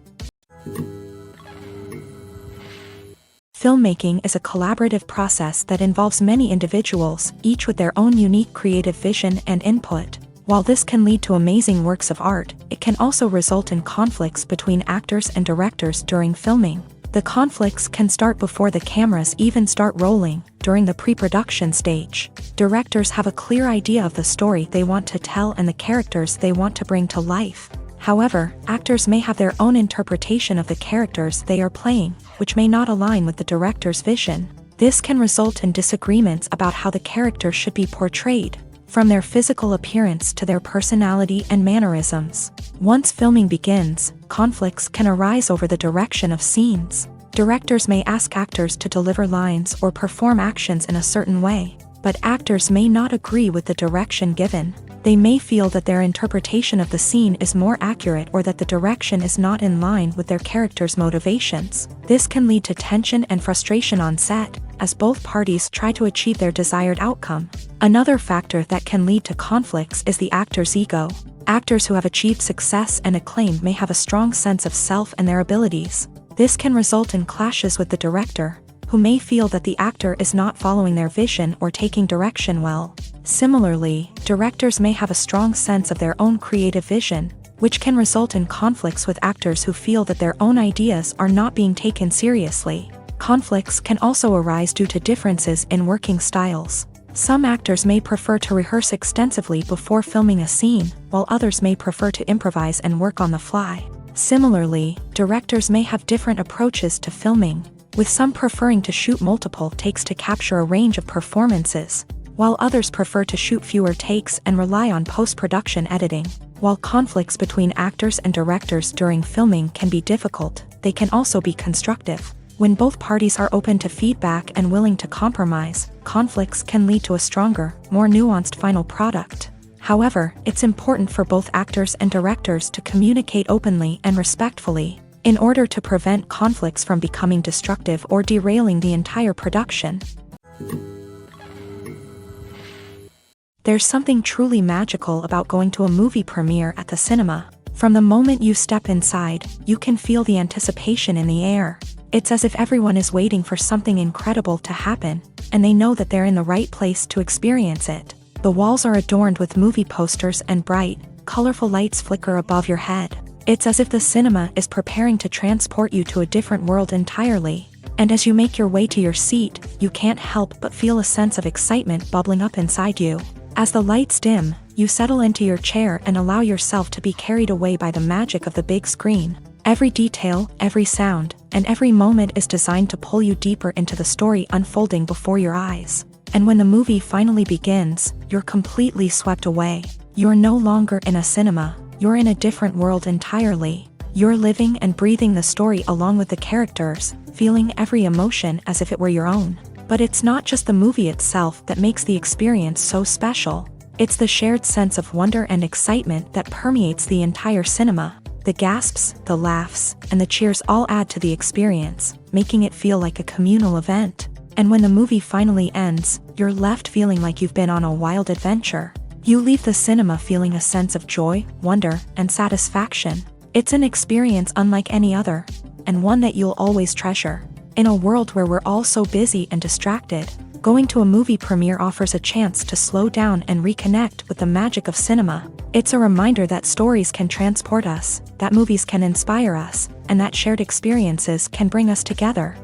Filmmaking is a collaborative process that involves many individuals, each with their own unique creative vision and input. While this can lead to amazing works of art, it can also result in conflicts between actors and directors during filming. The conflicts can start before the cameras even start rolling, during the pre-production stage. Directors have a clear idea of the story they want to tell and the characters they want to bring to life. However, actors may have their own interpretation of the characters they are playing, which may not align with the director's vision. This can result in disagreements about how the character should be portrayed, from their physical appearance to their personality and mannerisms. Once filming begins, conflicts can arise over the direction of scenes. Directors may ask actors to deliver lines or perform actions in a certain way, but actors may not agree with the direction given. They may feel that their interpretation of the scene is more accurate or that the direction is not in line with their character's motivations. This can lead to tension and frustration on set, as both parties try to achieve their desired outcome. Another factor that can lead to conflicts is the actor's ego. Actors who have achieved success and acclaim may have a strong sense of self and their abilities. This can result in clashes with the director, who may feel that the actor is not following their vision or taking direction well. Similarly, directors may have a strong sense of their own creative vision, which can result in conflicts with actors who feel that their own ideas are not being taken seriously. Conflicts can also arise due to differences in working styles. Some actors may prefer to rehearse extensively before filming a scene, while others may prefer to improvise and work on the fly. Similarly, directors may have different approaches to filming, with some preferring to shoot multiple takes to capture a range of performances, while others prefer to shoot fewer takes and rely on post-production editing. While conflicts between actors and directors during filming can be difficult, they can also be constructive. When both parties are open to feedback and willing to compromise, conflicts can lead to a stronger, more nuanced final product. However, it's important for both actors and directors to communicate openly and respectfully, in order to prevent conflicts from becoming destructive or derailing the entire production. There's something truly magical about going to a movie premiere at the cinema. From the moment you step inside, you can feel the anticipation in the air. It's as if everyone is waiting for something incredible to happen, and they know that they're in the right place to experience it. The walls are adorned with movie posters and bright, colorful lights flicker above your head. It's as if the cinema is preparing to transport you to a different world entirely. And as you make your way to your seat, you can't help but feel a sense of excitement bubbling up inside you. As the lights dim, you settle into your chair and allow yourself to be carried away by the magic of the big screen. Every detail, every sound, and every moment is designed to pull you deeper into the story unfolding before your eyes. And when the movie finally begins, you're completely swept away. You're no longer in a cinema, you're in a different world entirely. You're living and breathing the story along with the characters, feeling every emotion as if it were your own. But it's not just the movie itself that makes the experience so special. It's the shared sense of wonder and excitement that permeates the entire cinema. The gasps, the laughs, and the cheers all add to the experience, making it feel like a communal event. And when the movie finally ends, you're left feeling like you've been on a wild adventure. You leave the cinema feeling a sense of joy, wonder, and satisfaction. It's an experience unlike any other, and one that you'll always treasure. In a world where we're all so busy and distracted, going to a movie premiere offers a chance to slow down and reconnect with the magic of cinema. It's a reminder that stories can transport us, that movies can inspire us, and that shared experiences can bring us together.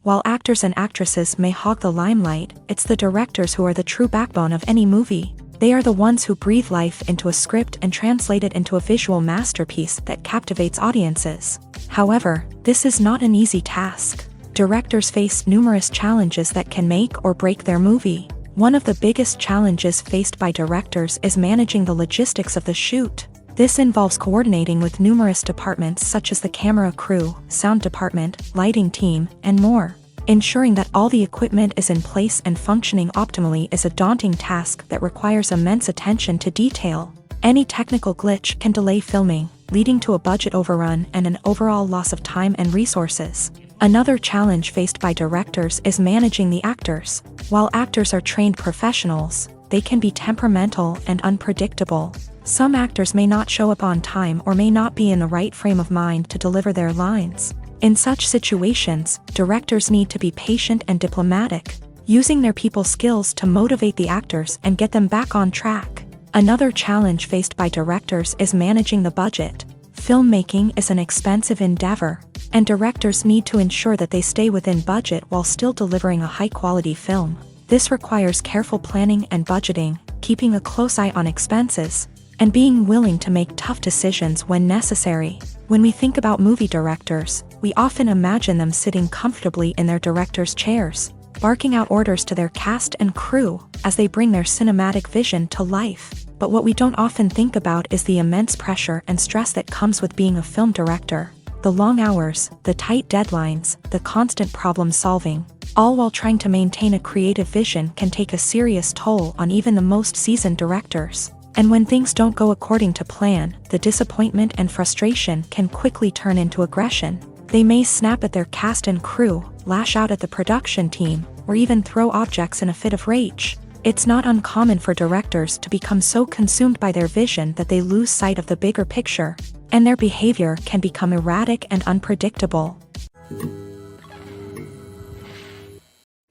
While actors and actresses may hog the limelight, it's the directors who are the true backbone of any movie. They are the ones who breathe life into a script and translate it into a visual masterpiece that captivates audiences. However, this is not an easy task. Directors face numerous challenges that can make or break their movie. One of the biggest challenges faced by directors is managing the logistics of the shoot. This involves coordinating with numerous departments such as the camera crew, sound department, lighting team, and more. Ensuring that all the equipment is in place and functioning optimally is a daunting task that requires immense attention to detail. Any technical glitch can delay filming, leading to a budget overrun and an overall loss of time and resources. Another challenge faced by directors is managing the actors. While actors are trained professionals, they can be temperamental and unpredictable. Some actors may not show up on time or may not be in the right frame of mind to deliver their lines. In such situations, directors need to be patient and diplomatic, using their people skills to motivate the actors and get them back on track. Another challenge faced by directors is managing the budget. Filmmaking is an expensive endeavor, and directors need to ensure that they stay within budget while still delivering a high-quality film. This requires careful planning and budgeting, keeping a close eye on expenses, and being willing to make tough decisions when necessary. When we think about movie directors, we often imagine them sitting comfortably in their director's chairs, barking out orders to their cast and crew as they bring their cinematic vision to life. But what we don't often think about is the immense pressure and stress that comes with being a film director. The long hours, the tight deadlines, the constant problem solving, all while trying to maintain a creative vision can take a serious toll on even the most seasoned directors. And when things don't go according to plan, the disappointment and frustration can quickly turn into aggression. They may snap at their cast and crew, lash out at the production team, or even throw objects in a fit of rage. It's not uncommon for directors to become so consumed by their vision that they lose sight of the bigger picture, and their behavior can become erratic and unpredictable.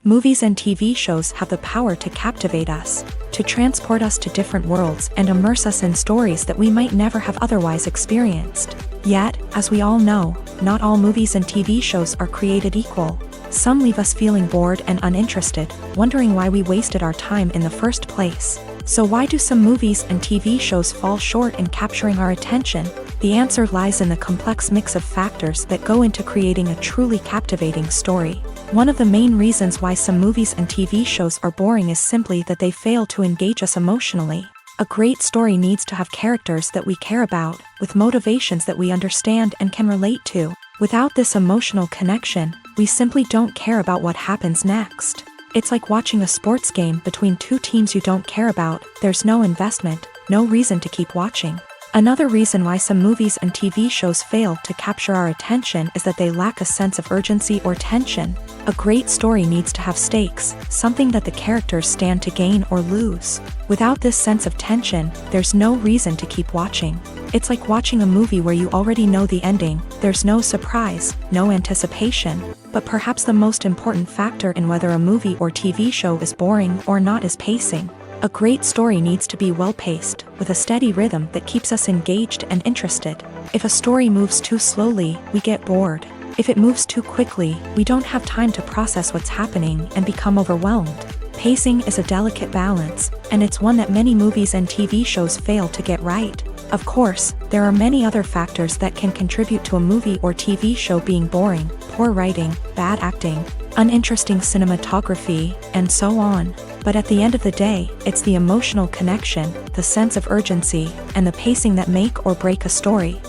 Movies and TV shows have the power to captivate us, to transport us to different worlds and immerse us in stories that we might never have otherwise experienced. Yet, as we all know, not all movies and TV shows are created equal. Some leave us feeling bored and uninterested, wondering why we wasted our time in the first place. So why do some movies and TV shows fall short in capturing our attention? The answer lies in the complex mix of factors that go into creating a truly captivating story. One of the main reasons why some movies and TV shows are boring is simply that they fail to engage us emotionally. A great story needs to have characters that we care about, with motivations that we understand and can relate to. Without this emotional connection, we simply don't care about what happens next. It's like watching a sports game between two teams you don't care about. There's no investment, no reason to keep watching. Another reason why some movies and TV shows fail to capture our attention is that they lack a sense of urgency or tension. A great story needs to have stakes, something that the characters stand to gain or lose. Without this sense of tension, there's no reason to keep watching. It's like watching a movie where you already know the ending. There's no surprise, no anticipation. But perhaps the most important factor in whether a movie or TV show is boring or not is pacing. A great story needs to be well-paced, with a steady rhythm that keeps us engaged and interested. If a story moves too slowly, we get bored. If it moves too quickly, we don't have time to process what's happening and become overwhelmed. Pacing is a delicate balance, and it's one that many movies and TV shows fail to get right. Of course, there are many other factors that can contribute to a movie or TV show being boring: poor writing, bad acting, uninteresting cinematography, and so on. But at the end of the day, it's the emotional connection, the sense of urgency, and the pacing that make or break a story.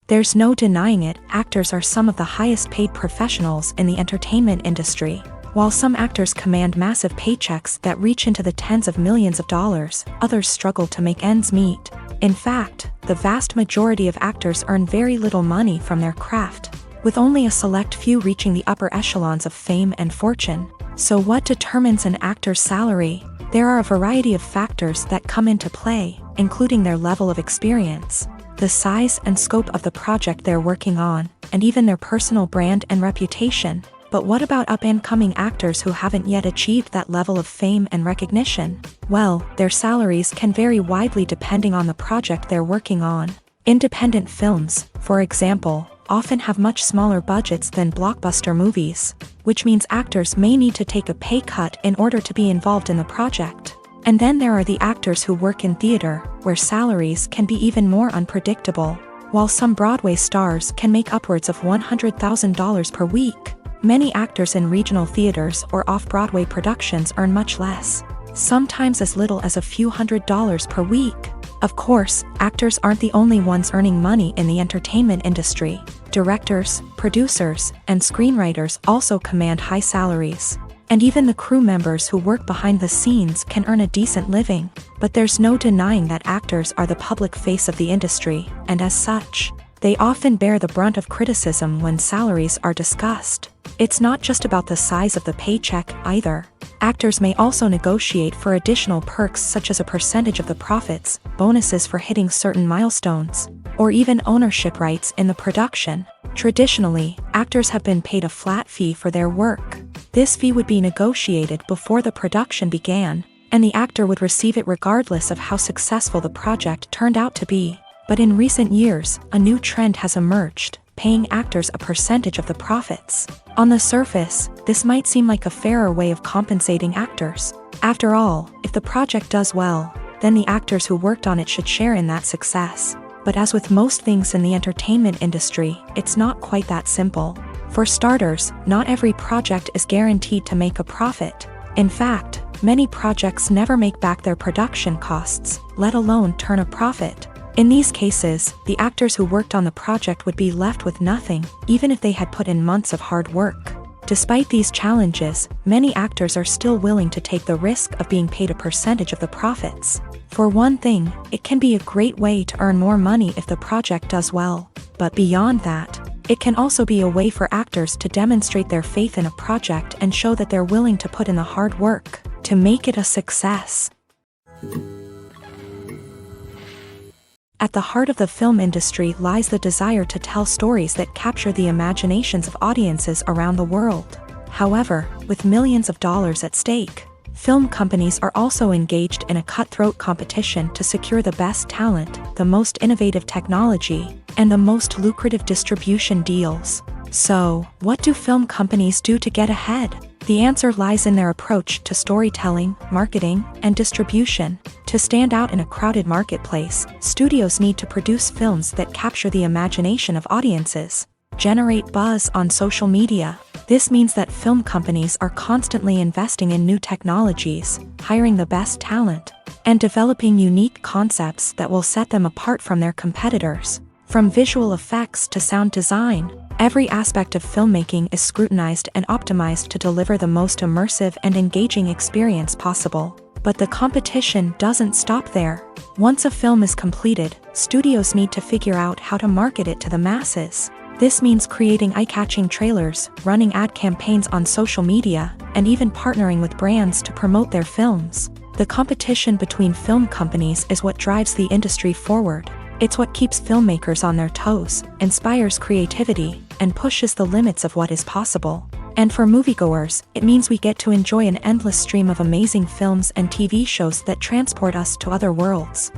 There's no denying it, actors are some of the highest paid professionals in the entertainment industry. While some actors command massive paychecks that reach into the tens of millions of dollars, others struggle to make ends meet. In fact, the vast majority of actors earn very little money from their craft, with only a select few reaching the upper echelons of fame and fortune. So what determines an actor's salary? There are a variety of factors that come into play, including their level of experience, the size and scope of the project they're working on, and even their personal brand and reputation. But what about up-and-coming actors who haven't yet achieved that level of fame and recognition? Well, their salaries can vary widely depending on the project they're working on. Independent films, for example, often have much smaller budgets than blockbuster movies, which means actors may need to take a pay cut in order to be involved in the project. And then there are the actors who work in theater, where salaries can be even more unpredictable. While some Broadway stars can make upwards of $100,000 per week, many actors in regional theaters or off-Broadway productions earn much less, sometimes as little as a few $100s per week. Of course, actors aren't the only ones earning money in the entertainment industry. Directors, producers, and screenwriters also command high salaries. And even the crew members who work behind the scenes can earn a decent living. But there's no denying that actors are the public face of the industry, and as such, they often bear the brunt of criticism when salaries are discussed. It's not just about the size of the paycheck, either. Actors may also negotiate for additional perks such as a percentage of the profits, bonuses for hitting certain milestones, or even ownership rights in the production. Traditionally, actors have been paid a flat fee for their work. This fee would be negotiated before the production began, and the actor would receive it regardless of how successful the project turned out to be. But in recent years, a new trend has emerged, paying actors a percentage of the profits. On the surface, this might seem like a fairer way of compensating actors. After all, if the project does well, then the actors who worked on it should share in that success. But as with most things in the entertainment industry, it's not quite that simple. For starters, not every project is guaranteed to make a profit. In fact, many projects never make back their production costs, let alone turn a profit. In these cases, the actors who worked on the project would be left with nothing, even if they had put in months of hard work. Despite these challenges, many actors are still willing to take the risk of being paid a percentage of the profits. For one thing, it can be a great way to earn more money if the project does well. But beyond that, it can also be a way for actors to demonstrate their faith in a project and show that they're willing to put in the hard work to make it a success. At the heart of the film industry lies the desire to tell stories that capture the imaginations of audiences around the world. However, with millions of dollars at stake, film companies are also engaged in a cutthroat competition to secure the best talent, the most innovative technology, and the most lucrative distribution deals. So, what do film companies do to get ahead? The answer lies in their approach to storytelling, marketing, and distribution. To stand out in a crowded marketplace, studios need to produce films that capture the imagination of audiences, generate buzz on social media. This means that film companies are constantly investing in new technologies, hiring the best talent, and developing unique concepts that will set them apart from their competitors. From visual effects to sound design, every aspect of filmmaking is scrutinized and optimized to deliver the most immersive and engaging experience possible. But the competition doesn't stop there. Once a film is completed, studios need to figure out how to market it to the masses. This means creating eye-catching trailers, running ad campaigns on social media, and even partnering with brands to promote their films. The competition between film companies is what drives the industry forward. It's what keeps filmmakers on their toes, inspires creativity, and pushes the limits of what is possible. And for moviegoers, it means we get to enjoy an endless stream of amazing films and TV shows that transport us to other worlds.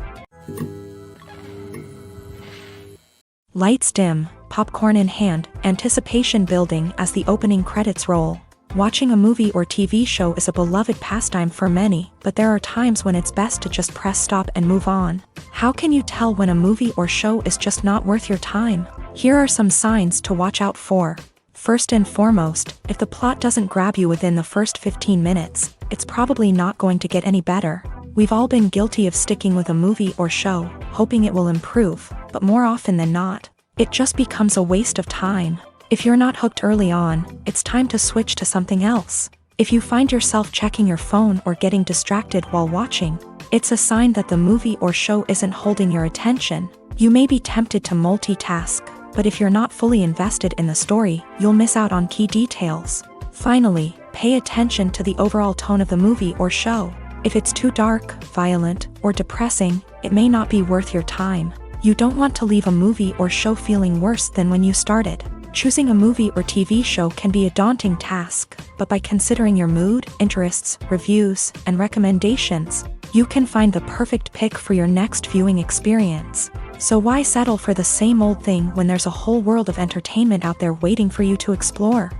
Lights dim, popcorn in hand, anticipation building as the opening credits roll. Watching a movie or TV show is a beloved pastime for many, but there are times when it's best to just press stop and move on. How can you tell when a movie or show is just not worth your time? Here are some signs to watch out for. First and foremost, if the plot doesn't grab you within the first 15 minutes, it's probably not going to get any better. We've all been guilty of sticking with a movie or show, hoping it will improve, but more often than not, it just becomes a waste of time. If you're not hooked early on, it's time to switch to something else. If you find yourself checking your phone or getting distracted while watching, it's a sign that the movie or show isn't holding your attention. You may be tempted to multitask, but if you're not fully invested in the story, you'll miss out on key details. Finally, pay attention to the overall tone of the movie or show. If it's too dark, violent, or depressing, it may not be worth your time. You don't want to leave a movie or show feeling worse than when you started. Choosing a movie or TV show can be a daunting task, but by considering your mood, interests, reviews, and recommendations, you can find the perfect pick for your next viewing experience. So why settle for the same old thing when there's a whole world of entertainment out there waiting for you to explore?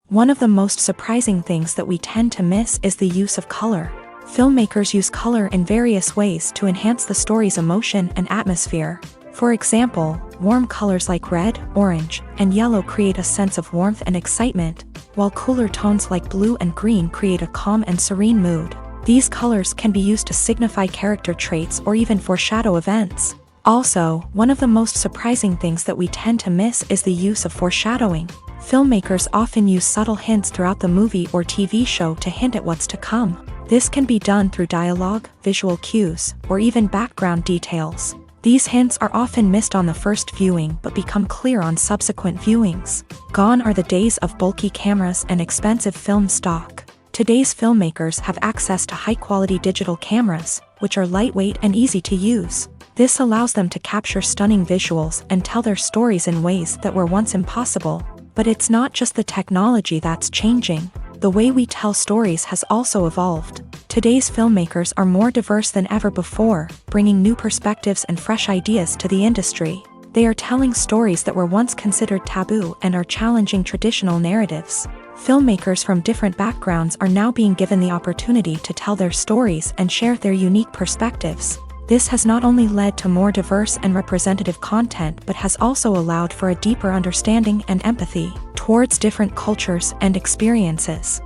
One of the most surprising things that we tend to miss is the use of color. Filmmakers use color in various ways to enhance the story's emotion and atmosphere. For example, warm colors like red, orange, and yellow create a sense of warmth and excitement, while cooler tones like blue and green create a calm and serene mood. These colors can be used to signify character traits or even foreshadow events. Also, one of the most surprising things that we tend to miss is the use of foreshadowing. Filmmakers often use subtle hints throughout the movie or TV show to hint at what's to come. This can be done through dialogue, visual cues, or even background details. These hints are often missed on the first viewing but become clear on subsequent viewings. Gone are the days of bulky cameras and expensive film stock. Today's filmmakers have access to high-quality digital cameras, which are lightweight and easy to use. This allows them to capture stunning visuals and tell their stories in ways that were once impossible. But it's not just the technology that's changing. The way we tell stories has also evolved. Today's filmmakers are more diverse than ever before, bringing new perspectives and fresh ideas to the industry. They are telling stories that were once considered taboo and are challenging traditional narratives. Filmmakers from different backgrounds are now being given the opportunity to tell their stories and share their unique perspectives. This has not only led to more diverse and representative content but has also allowed for a deeper understanding and empathy towards different cultures and experiences.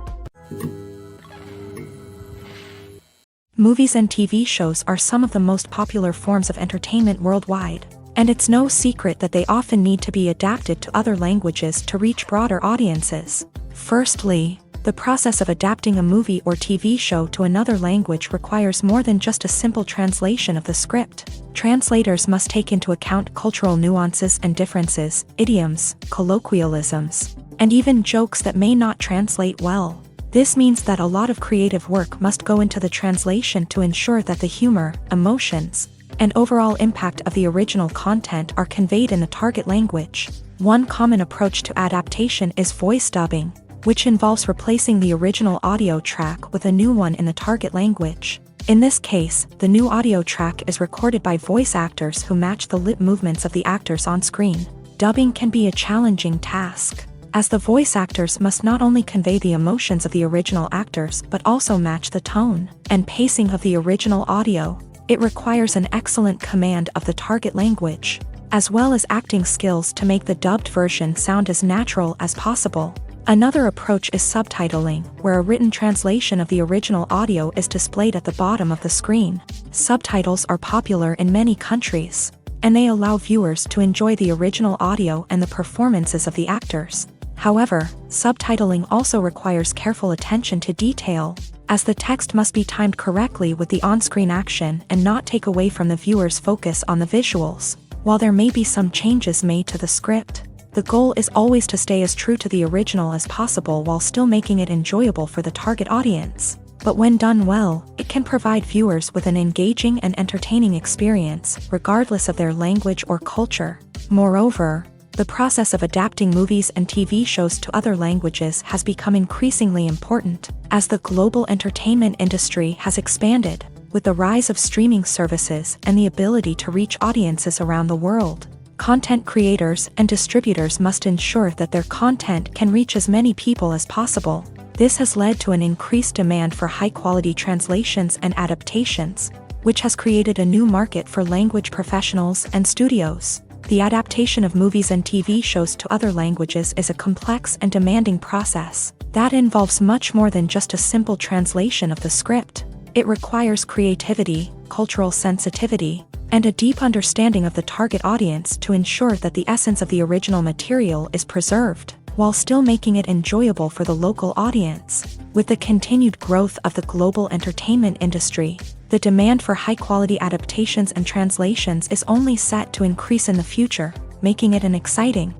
Movies and TV shows are some of the most popular forms of entertainment worldwide, and it's no secret that they often need to be adapted to other languages to reach broader audiences. Firstly, The process of adapting a movie or TV show to another language requires more than just a simple translation of the script. Translators must take into account cultural nuances and differences, idioms, colloquialisms, and even jokes that may not translate well. This means that a lot of creative work must go into the translation to ensure that the humor, emotions, and overall impact of the original content are conveyed in the target language. One common approach to adaptation is voice dubbing, which involves replacing the original audio track with a new one in the target language. In this case, the new audio track is recorded by voice actors who match the lip movements of the actors on screen. Dubbing can be a challenging task, as the voice actors must not only convey the emotions of the original actors but also match the tone and pacing of the original audio. It requires an excellent command of the target language, as well as acting skills to make the dubbed version sound as natural as possible. Another approach is subtitling, where a written translation of the original audio is displayed at the bottom of the screen. Subtitles are popular in many countries, and they allow viewers to enjoy the original audio and the performances of the actors. However, subtitling also requires careful attention to detail, as the text must be timed correctly with the on-screen action and not take away from the viewer's focus on the visuals. While there may be some changes made to the script, the goal is always to stay as true to the original as possible while still making it enjoyable for the target audience. But when done well, it can provide viewers with an engaging and entertaining experience, regardless of their language or culture. Moreover, the process of adapting movies and TV shows to other languages has become increasingly important, as the global entertainment industry has expanded, with the rise of streaming services and the ability to reach audiences around the world. Content creators and distributors must ensure that their content can reach as many people as possible. This has led to an increased demand for high-quality translations and adaptations, which has created a new market for language professionals and studios. The adaptation of movies and TV shows to other languages is a complex and demanding process that involves much more than just a simple translation of the script. It requires creativity, cultural sensitivity, and a deep understanding of the target audience to ensure that the essence of the original material is preserved, while still making it enjoyable for the local audience. With the continued growth of the global entertainment industry, the demand for high-quality adaptations and translations is only set to increase in the future, making it an exciting.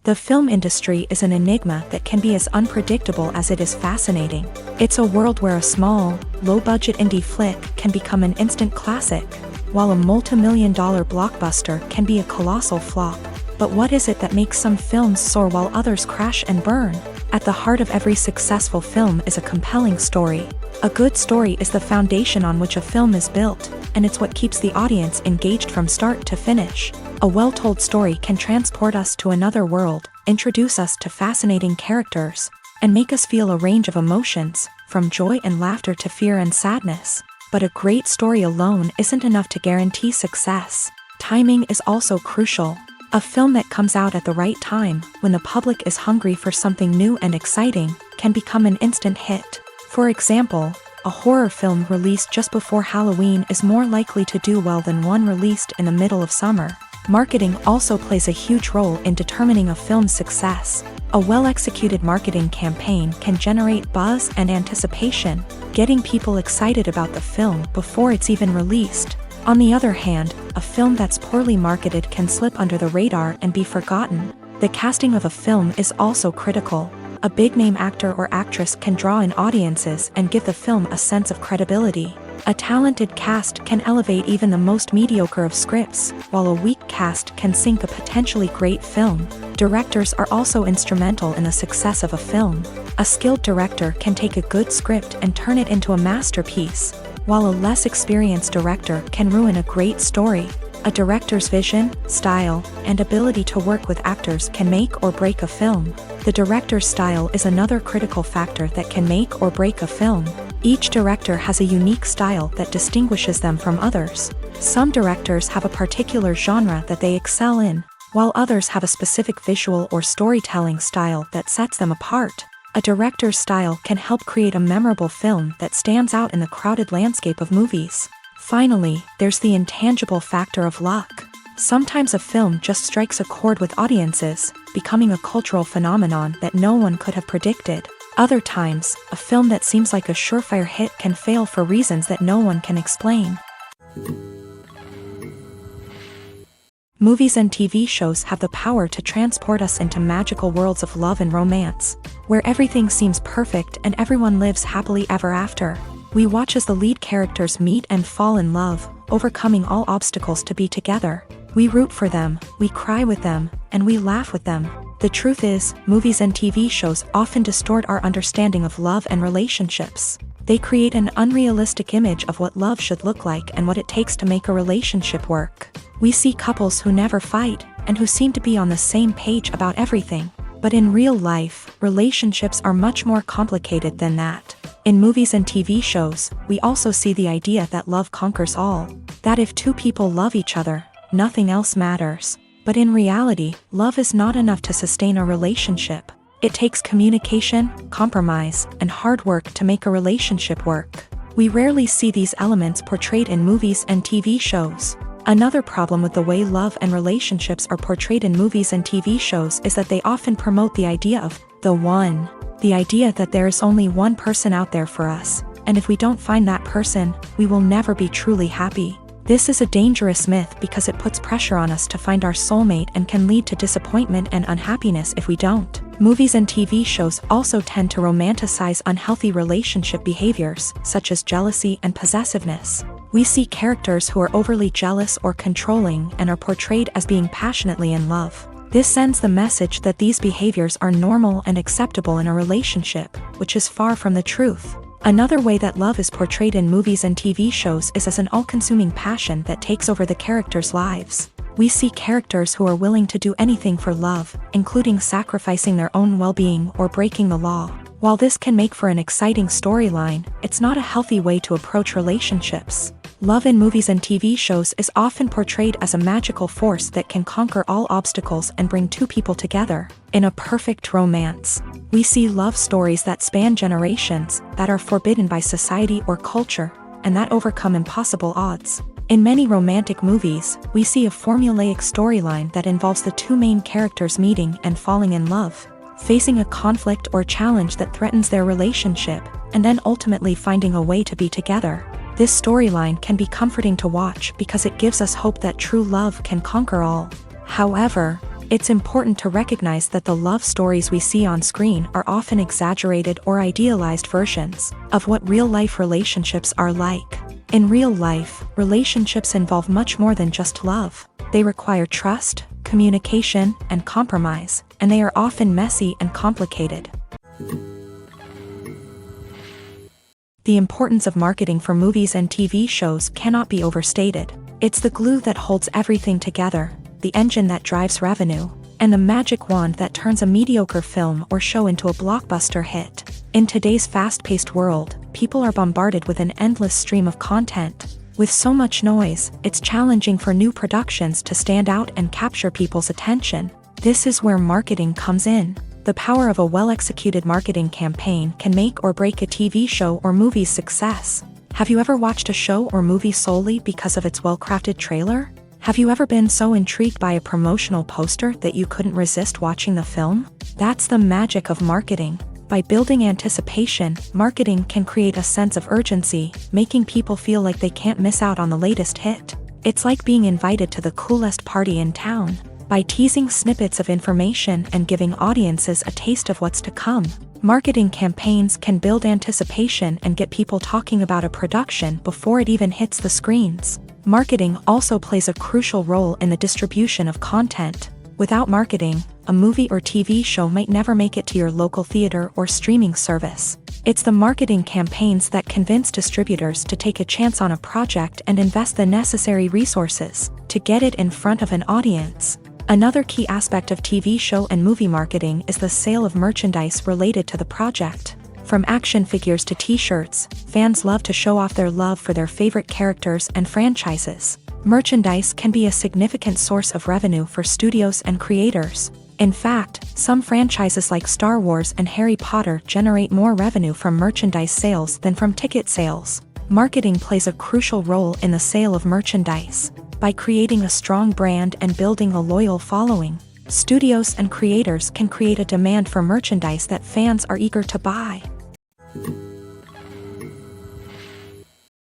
The film industry is an enigma that can be as unpredictable as it is fascinating. It's a world where a small, low-budget indie flick can become an instant classic, while a multi-million-dollar blockbuster can be a colossal flop. But what is it that makes some films soar while others crash and burn? At the heart of every successful film is a compelling story. A good story is the foundation on which a film is built, and it's what keeps the audience engaged from start to finish. A well-told story can transport us to another world, introduce us to fascinating characters, and make us feel a range of emotions, from joy and laughter to fear and sadness. But a great story alone isn't enough to guarantee success. Timing is also crucial. A film that comes out at the right time, when the public is hungry for something new and exciting, can become an instant hit. For example, a horror film released just before Halloween is more likely to do well than one released in the middle of summer. Marketing also plays a huge role in determining a film's success. A well-executed marketing campaign can generate buzz and anticipation, getting people excited about the film before it's even released. On the other hand, a film that's poorly marketed can slip under the radar and be forgotten. The casting of a film is also critical. A big-name actor or actress can draw in audiences and give the film a sense of credibility. A talented cast can elevate even the most mediocre of scripts, while a weak cast can sink a potentially great film. Directors are also instrumental in the success of a film. A skilled director can take a good script and turn it into a masterpiece, while a less experienced director can ruin a great story. A director's vision, style, and ability to work with actors can make or break a film. The director's style is another critical factor that can make or break a film. Each director has a unique style that distinguishes them from others. Some directors have a particular genre that they excel in, while others have a specific visual or storytelling style that sets them apart. A director's style can help create a memorable film that stands out in the crowded landscape of movies. Finally, there's the intangible factor of luck. Sometimes a film just strikes a chord with audiences, becoming a cultural phenomenon that no one could have predicted. Other times, a film that seems like a surefire hit can fail for reasons that no one can explain. Movies and TV shows have the power to transport us into magical worlds of love and romance, where everything seems perfect and everyone lives happily ever after. We watch as the lead characters meet and fall in love, overcoming all obstacles to be together. We root for them, we cry with them, and we laugh with them. The truth is, movies and TV shows often distort our understanding of love and relationships. They create an unrealistic image of what love should look like and what it takes to make a relationship work. We see couples who never fight, and who seem to be on the same page about everything. But in real life, relationships are much more complicated than that. In movies and TV shows, we also see the idea that love conquers all. That if two people love each other, nothing else matters. But in reality, love is not enough to sustain a relationship. It takes communication, compromise, and hard work to make a relationship work. We rarely see these elements portrayed in movies and TV shows. Another problem with the way love and relationships are portrayed in movies and TV shows is that they often promote the idea of the one. The idea that there is only one person out there for us, and if we don't find that person, we will never be truly happy. This is a dangerous myth because it puts pressure on us to find our soulmate and can lead to disappointment and unhappiness if we don't. Movies and TV shows also tend to romanticize unhealthy relationship behaviors, such as jealousy and possessiveness. We see characters who are overly jealous or controlling and are portrayed as being passionately in love. This sends the message that these behaviors are normal and acceptable in a relationship, which is far from the truth. Another way that love is portrayed in movies and TV shows is as an all-consuming passion that takes over the characters' lives. We see characters who are willing to do anything for love, including sacrificing their own well-being or breaking the law. While this can make for an exciting storyline, it's not a healthy way to approach relationships. Love in movies and TV shows is often portrayed as a magical force that can conquer all obstacles and bring two people together in a perfect romance. We see love stories that span generations, that are forbidden by society or culture, and that overcome impossible odds. In many romantic movies, we see a formulaic storyline that involves the two main characters meeting and falling in love, facing a conflict or challenge that threatens their relationship, and then ultimately finding a way to be together. This storyline can be comforting to watch because it gives us hope that true love can conquer all. However, it's important to recognize that the love stories we see on screen are often exaggerated or idealized versions of what real-life relationships are like. In real life, relationships involve much more than just love. They require trust, communication, and compromise, and they are often messy and complicated. The importance of marketing for movies and TV shows cannot be overstated. It's the glue that holds everything together, the engine that drives revenue, and the magic wand that turns a mediocre film or show into a blockbuster hit. In today's fast-paced world, people are bombarded with an endless stream of content. With so much noise, it's challenging for new productions to stand out and capture people's attention. This is where marketing comes in. The power of a well-executed marketing campaign can make or break a TV show or movie's success. Have you ever watched a show or movie solely because of its well-crafted trailer? Have you ever been so intrigued by a promotional poster that you couldn't resist watching the film? That's the magic of marketing. By building anticipation, marketing can create a sense of urgency, making people feel like they can't miss out on the latest hit. It's like being invited to the coolest party in town. By teasing snippets of information and giving audiences a taste of what's to come, marketing campaigns can build anticipation and get people talking about a production before it even hits the screens. Marketing also plays a crucial role in the distribution of content. Without marketing, a movie or TV show might never make it to your local theater or streaming service. It's the marketing campaigns that convince distributors to take a chance on a project and invest the necessary resources to get it in front of an audience. Another key aspect of TV show and movie marketing is the sale of merchandise related to the project. From action figures to t-shirts, fans love to show off their love for their favorite characters and franchises. Merchandise can be a significant source of revenue for studios and creators. In fact, some franchises like Star Wars and Harry Potter generate more revenue from merchandise sales than from ticket sales. Marketing plays a crucial role in the sale of merchandise. By creating a strong brand and building a loyal following, studios and creators can create a demand for merchandise that fans are eager to buy.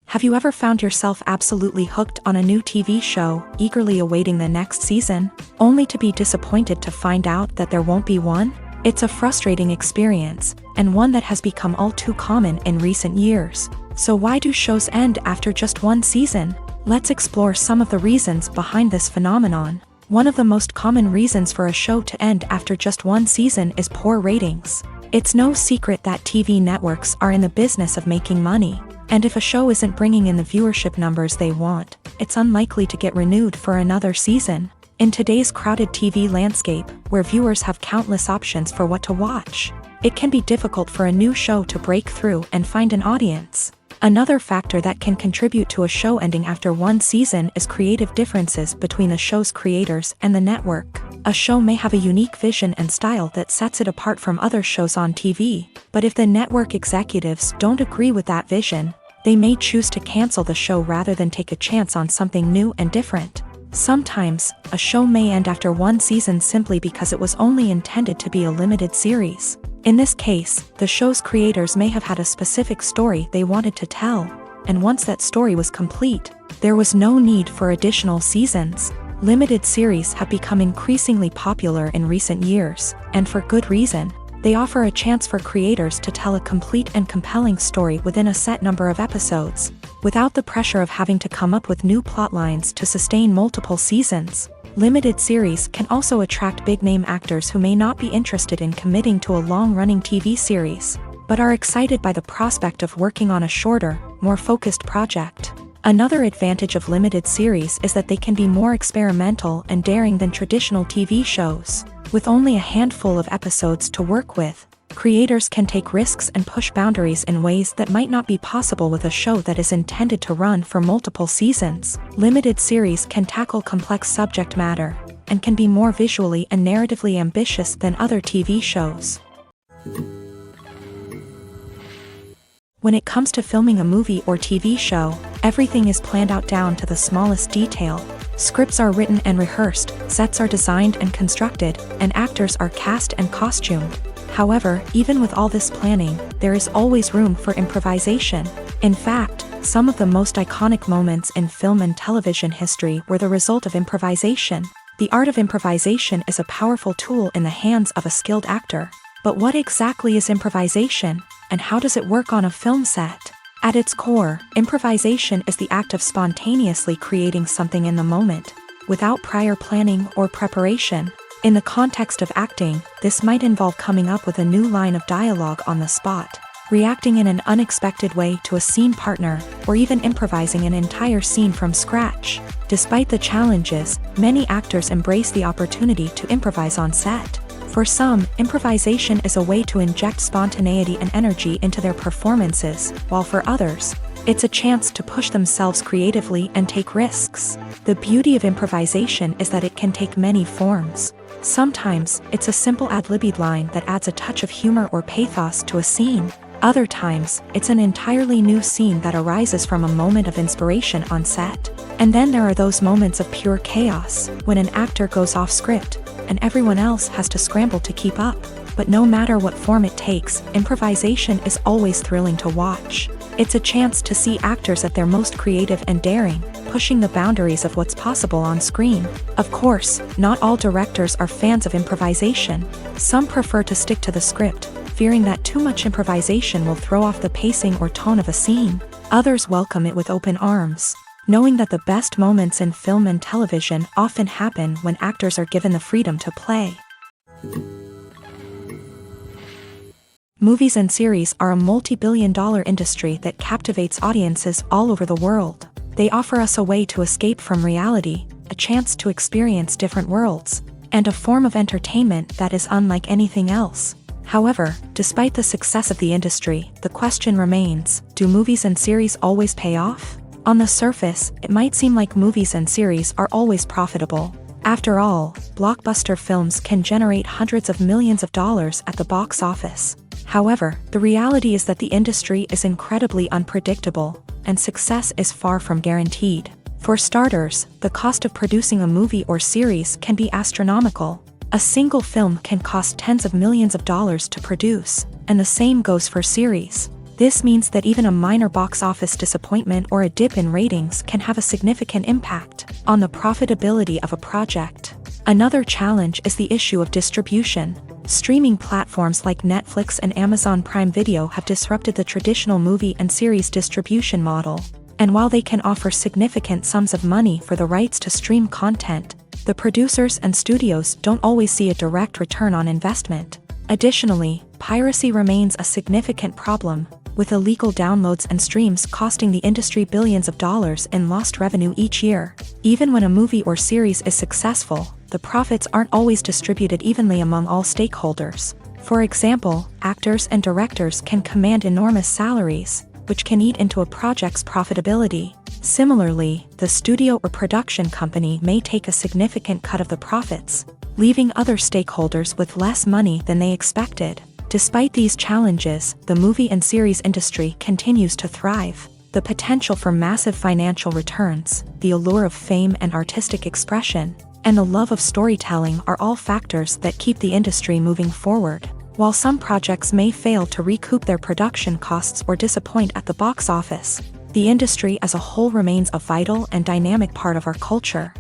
Have you ever found yourself absolutely hooked on a new TV show, eagerly awaiting the next season, only to be disappointed to find out that there won't be one? It's a frustrating experience, and one that has become all too common in recent years. So why do shows end after just one season? Let's explore some of the reasons behind this phenomenon. One of the most common reasons for a show to end after just one season is poor ratings. It's no secret that TV networks are in the business of making money, and if a show isn't bringing in the viewership numbers they want, it's unlikely to get renewed for another season. In today's crowded TV landscape, where viewers have countless options for what to watch, it can be difficult for a new show to break through and find an audience. Another factor that can contribute to a show ending after one season is creative differences between the show's creators and the network. A show may have a unique vision and style that sets it apart from other shows on TV, but if the network executives don't agree with that vision, they may choose to cancel the show rather than take a chance on something new and different. Sometimes, a show may end after one season simply because it was only intended to be a limited series. In this case, the show's creators may have had a specific story they wanted to tell, and once that story was complete, there was no need for additional seasons. Limited series have become increasingly popular in recent years, and for good reason. They offer a chance for creators to tell a complete and compelling story within a set number of episodes, without the pressure of having to come up with new plotlines to sustain multiple seasons. Limited series can also attract big-name actors who may not be interested in committing to a long-running TV series, but are excited by the prospect of working on a shorter, more focused project. Another advantage of limited series is that they can be more experimental and daring than traditional TV shows. With only a handful of episodes to work with, creators can take risks and push boundaries in ways that might not be possible with a show that is intended to run for multiple seasons. Limited series can tackle complex subject matter, and can be more visually and narratively ambitious than other TV shows. When it comes to filming a movie or TV show, everything is planned out down to the smallest detail. Scripts are written and rehearsed, sets are designed and constructed, and actors are cast and costumed. However, even with all this planning, there is always room for improvisation. In fact, some of the most iconic moments in film and television history were the result of improvisation. The art of improvisation is a powerful tool in the hands of a skilled actor. But what exactly is improvisation, and how does it work on a film set? At its core, improvisation is the act of spontaneously creating something in the moment, without prior planning or preparation. In the context of acting, this might involve coming up with a new line of dialogue on the spot, reacting in an unexpected way to a scene partner, or even improvising an entire scene from scratch. Despite the challenges, many actors embrace the opportunity to improvise on set. For some, improvisation is a way to inject spontaneity and energy into their performances, while for others, it's a chance to push themselves creatively and take risks. The beauty of improvisation is that it can take many forms. Sometimes, it's a simple ad-libbed line that adds a touch of humor or pathos to a scene. Other times, it's an entirely new scene that arises from a moment of inspiration on set. And then there are those moments of pure chaos, when an actor goes off script, and everyone else has to scramble to keep up. But no matter what form it takes, improvisation is always thrilling to watch. It's a chance to see actors at their most creative and daring, pushing the boundaries of what's possible on screen. Of course, not all directors are fans of improvisation. Some prefer to stick to the script, fearing that too much improvisation will throw off the pacing or tone of a scene. Others welcome it with open arms, knowing that the best moments in film and television often happen when actors are given the freedom to play. Movies and series are a multi-billion-dollar industry that captivates audiences all over the world. They offer us a way to escape from reality, a chance to experience different worlds, and a form of entertainment that is unlike anything else. However, despite the success of the industry, the question remains, do movies and series always pay off? On the surface, it might seem like movies and series are always profitable. After all, blockbuster films can generate hundreds of millions of dollars at the box office. However, the reality is that the industry is incredibly unpredictable, and success is far from guaranteed. For starters, the cost of producing a movie or series can be astronomical. A single film can cost tens of millions of dollars to produce, and the same goes for series. This means that even a minor box office disappointment or a dip in ratings can have a significant impact on the profitability of a project. Another challenge is the issue of distribution. Streaming platforms like Netflix and Amazon Prime Video have disrupted the traditional movie and series distribution model. And while they can offer significant sums of money for the rights to stream content, the producers and studios don't always see a direct return on investment. Additionally, piracy remains a significant problem, with illegal downloads and streams costing the industry billions of dollars in lost revenue each year. Even when a movie or series is successful, the profits aren't always distributed evenly among all stakeholders. For example, actors and directors can command enormous salaries, which can eat into a project's profitability. Similarly, the studio or production company may take a significant cut of the profits, leaving other stakeholders with less money than they expected. Despite these challenges, the movie and series industry continues to thrive. The potential for massive financial returns, the allure of fame and artistic expression, and the love of storytelling are all factors that keep the industry moving forward. While some projects may fail to recoup their production costs or disappoint at the box office, the industry as a whole remains a vital and dynamic part of our culture.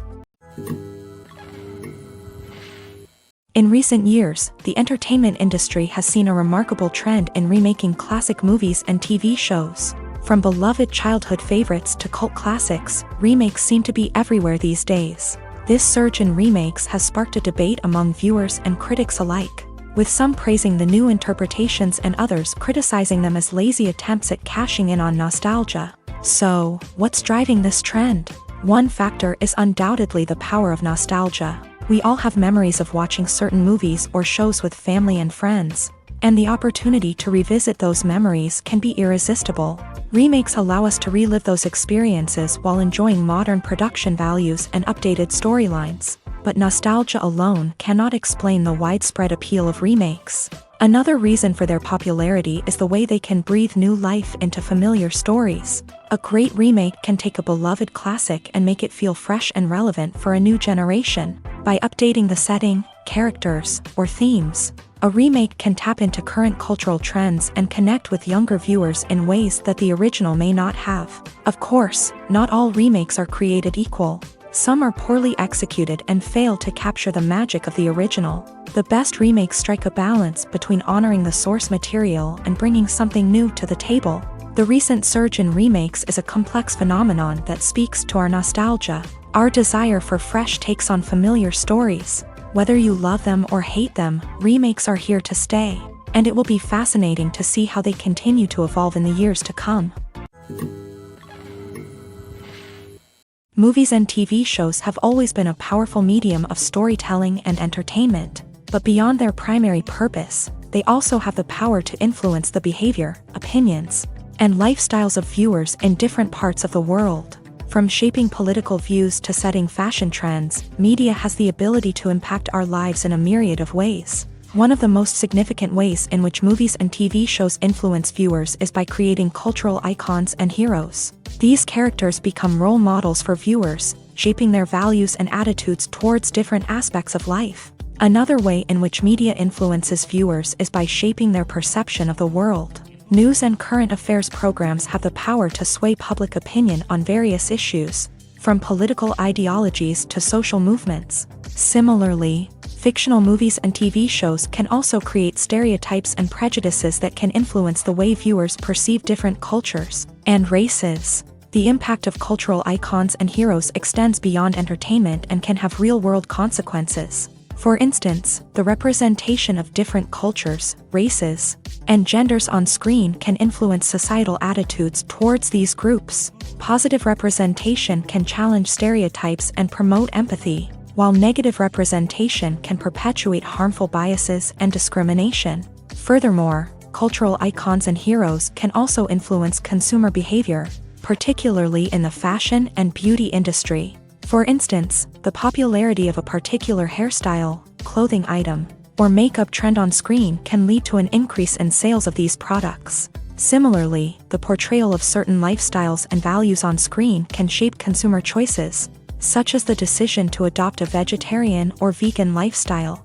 In recent years, the entertainment industry has seen a remarkable trend in remaking classic movies and TV shows. From beloved childhood favorites to cult classics, remakes seem to be everywhere these days. This surge in remakes has sparked a debate among viewers and critics alike, with some praising the new interpretations and others criticizing them as lazy attempts at cashing in on nostalgia. So, what's driving this trend? One factor is undoubtedly the power of nostalgia. We all have memories of watching certain movies or shows with family and friends, and the opportunity to revisit those memories can be irresistible. Remakes allow us to relive those experiences while enjoying modern production values and updated storylines. But nostalgia alone cannot explain the widespread appeal of remakes. Another reason for their popularity is the way they can breathe new life into familiar stories. A great remake can take a beloved classic and make it feel fresh and relevant for a new generation. By updating the setting, characters, or themes, a remake can tap into current cultural trends and connect with younger viewers in ways that the original may not have. Of course, not all remakes are created equal. Some are poorly executed and fail to capture the magic of the original. The best remakes strike a balance between honoring the source material and bringing something new to the table. The recent surge in remakes is a complex phenomenon that speaks to our nostalgia, our desire for fresh takes on familiar stories. Whether you love them or hate them, remakes are here to stay, and it will be fascinating to see how they continue to evolve in the years to come. Movies and TV shows have always been a powerful medium of storytelling and entertainment, but beyond their primary purpose, they also have the power to influence the behavior, opinions, and lifestyles of viewers in different parts of the world. From shaping political views to setting fashion trends, media has the ability to impact our lives in a myriad of ways. One of the most significant ways in which movies and TV shows influence viewers is by creating cultural icons and heroes. These characters become role models for viewers, shaping their values and attitudes towards different aspects of life. Another way in which media influences viewers is by shaping their perception of the world. News and current affairs programs have the power to sway public opinion on various issues, from political ideologies to social movements. Similarly, fictional movies and TV shows can also create stereotypes and prejudices that can influence the way viewers perceive different cultures and races. The impact of cultural icons and heroes extends beyond entertainment and can have real-world consequences. For instance, the representation of different cultures, races, and genders on screen can influence societal attitudes towards these groups. Positive representation can challenge stereotypes and promote empathy, while negative representation can perpetuate harmful biases and discrimination. Furthermore, cultural icons and heroes can also influence consumer behavior, particularly in the fashion and beauty industry. For instance, the popularity of a particular hairstyle, clothing item, or makeup trend on screen can lead to an increase in sales of these products. Similarly, the portrayal of certain lifestyles and values on screen can shape consumer choices, such as the decision to adopt a vegetarian or vegan lifestyle.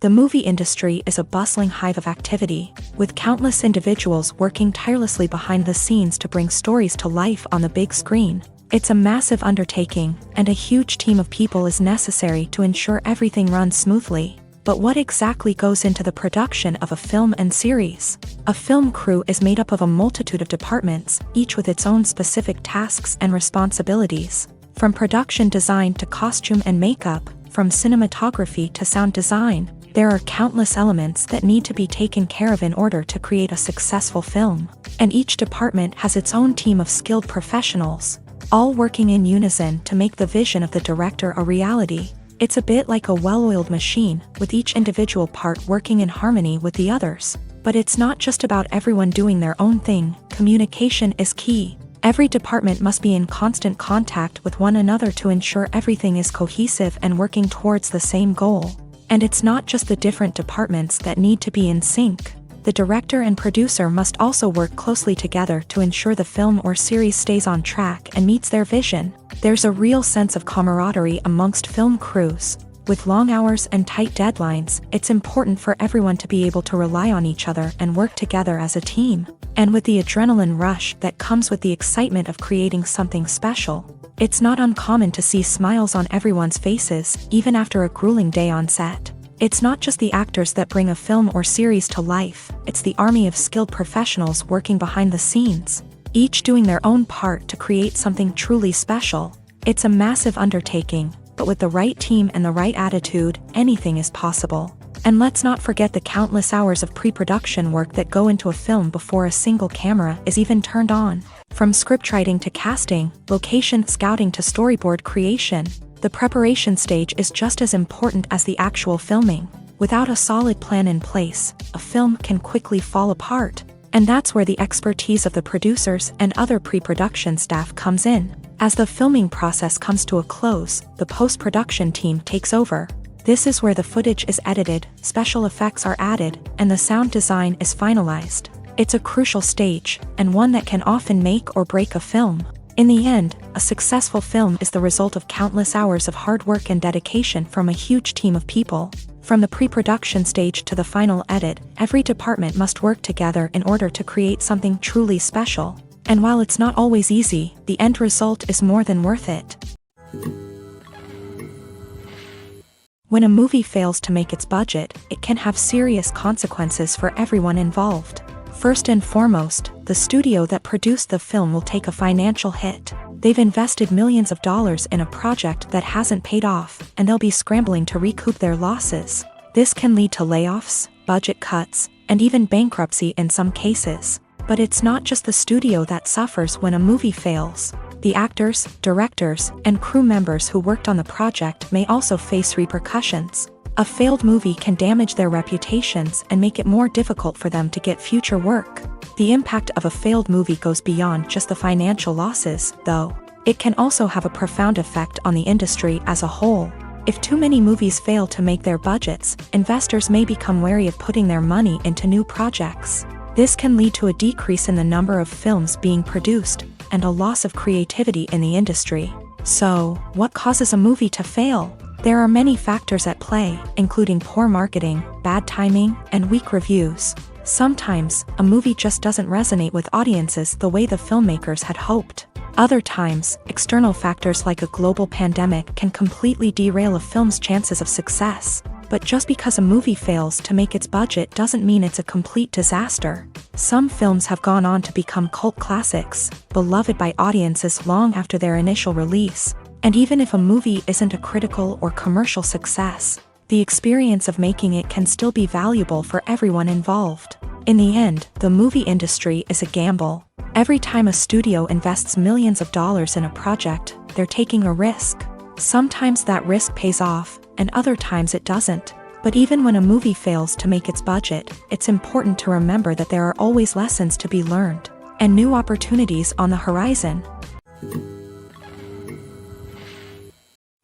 The movie industry is a bustling hive of activity, with countless individuals working tirelessly behind the scenes to bring stories to life on the big screen. It's a massive undertaking, and a huge team of people is necessary to ensure everything runs smoothly. But what exactly goes into the production of a film and series? A film crew is made up of a multitude of departments, each with its own specific tasks and responsibilities. From production design to costume and makeup, from cinematography to sound design, there are countless elements that need to be taken care of in order to create a successful film. And each department has its own team of skilled professionals, all working in unison to make the vision of the director a reality. It's a bit like a well-oiled machine, with each individual part working in harmony with the others. But it's not just about everyone doing their own thing. Communication is key. Every department must be in constant contact with one another to ensure everything is cohesive and working towards the same goal. And it's not just the different departments that need to be in sync. The director and producer must also work closely together to ensure the film or series stays on track and meets their vision. There's a real sense of camaraderie amongst film crews. With long hours and tight deadlines, it's important for everyone to be able to rely on each other and work together as a team. And with the adrenaline rush that comes with the excitement of creating something special, it's not uncommon to see smiles on everyone's faces, even after a grueling day on set. It's not just the actors that bring a film or series to life, it's the army of skilled professionals working behind the scenes, each doing their own part to create something truly special. It's a massive undertaking, but with the right team and the right attitude, anything is possible. And let's not forget the countless hours of pre-production work that go into a film before a single camera is even turned on. From scriptwriting to casting, location scouting to storyboard creation, the preparation stage is just as important as the actual filming. Without a solid plan in place, a film can quickly fall apart. And that's where the expertise of the producers and other pre-production staff comes in. As the filming process comes to a close, the post-production team takes over. This is where the footage is edited, special effects are added, and the sound design is finalized. It's a crucial stage, and one that can often make or break a film. In the end, a successful film is the result of countless hours of hard work and dedication from a huge team of people. From the pre-production stage to the final edit, every department must work together in order to create something truly special. And while it's not always easy, the end result is more than worth it. When a movie fails to make its budget, it can have serious consequences for everyone involved. First and foremost, the studio that produced the film will take a financial hit. They've invested millions of dollars in a project that hasn't paid off, and they'll be scrambling to recoup their losses. This can lead to layoffs, budget cuts, and even bankruptcy in some cases. But it's not just the studio that suffers when a movie fails. The actors, directors, and crew members who worked on the project may also face repercussions. A failed movie can damage their reputations and make it more difficult for them to get future work. The impact of a failed movie goes beyond just the financial losses, though. It can also have a profound effect on the industry as a whole. If too many movies fail to make their budgets, investors may become wary of putting their money into new projects. This can lead to a decrease in the number of films being produced, and a loss of creativity in the industry. So, what causes a movie to fail? There are many factors at play, including poor marketing, bad timing, and weak reviews. Sometimes, a movie just doesn't resonate with audiences the way the filmmakers had hoped. Other times, external factors like a global pandemic can completely derail a film's chances of success. But just because a movie fails to make its budget doesn't mean it's a complete disaster. Some films have gone on to become cult classics, beloved by audiences long after their initial release. And even if a movie isn't a critical or commercial success, the experience of making it can still be valuable for everyone involved. In the end, the movie industry is a gamble. Every time a studio invests millions of dollars in a project, they're taking a risk. Sometimes that risk pays off, and other times it doesn't. But even when a movie fails to make its budget, it's important to remember that there are always lessons to be learned, and new opportunities on the horizon.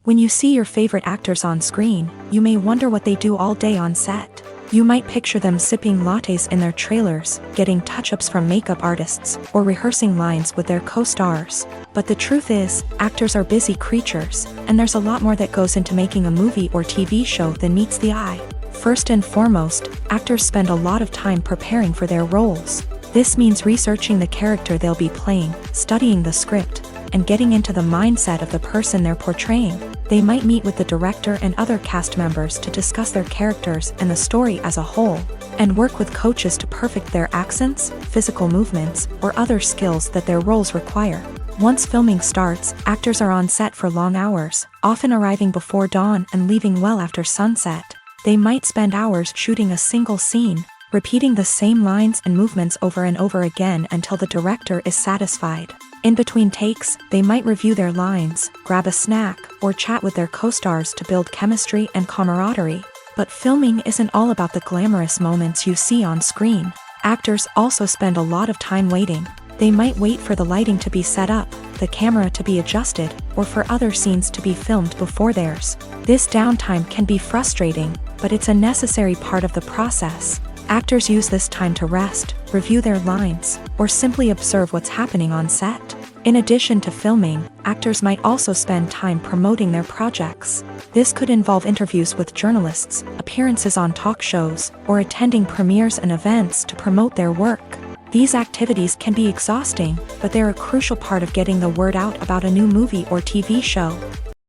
When you see your favorite actors on screen, you may wonder what they do all day on set. You might picture them sipping lattes in their trailers, getting touch-ups from makeup artists, or rehearsing lines with their co-stars. But the truth is, actors are busy creatures, and there's a lot more that goes into making a movie or TV show than meets the eye. First and foremost, actors spend a lot of time preparing for their roles. This means researching the character they'll be playing, studying the script, and getting into the mindset of the person they're portraying. They might meet with the director and other cast members to discuss their characters and the story as a whole, and work with coaches to perfect their accents, physical movements, or other skills that their roles require. Once filming starts, actors are on set for long hours, often arriving before dawn and leaving well after sunset. They might spend hours shooting a single scene, repeating the same lines and movements over and over again until the director is satisfied. In between takes, they might review their lines, grab a snack, or chat with their co-stars to build chemistry and camaraderie. But filming isn't all about the glamorous moments you see on screen. Actors also spend a lot of time waiting. They might wait for the lighting to be set up, the camera to be adjusted, or for other scenes to be filmed before theirs. This downtime can be frustrating, but it's a necessary part of the process. Actors use this time to rest, review their lines, or simply observe what's happening on set. In addition to filming, actors might also spend time promoting their projects. This could involve interviews with journalists, appearances on talk shows, or attending premieres and events to promote their work. These activities can be exhausting, but they're a crucial part of getting the word out about a new movie or TV show.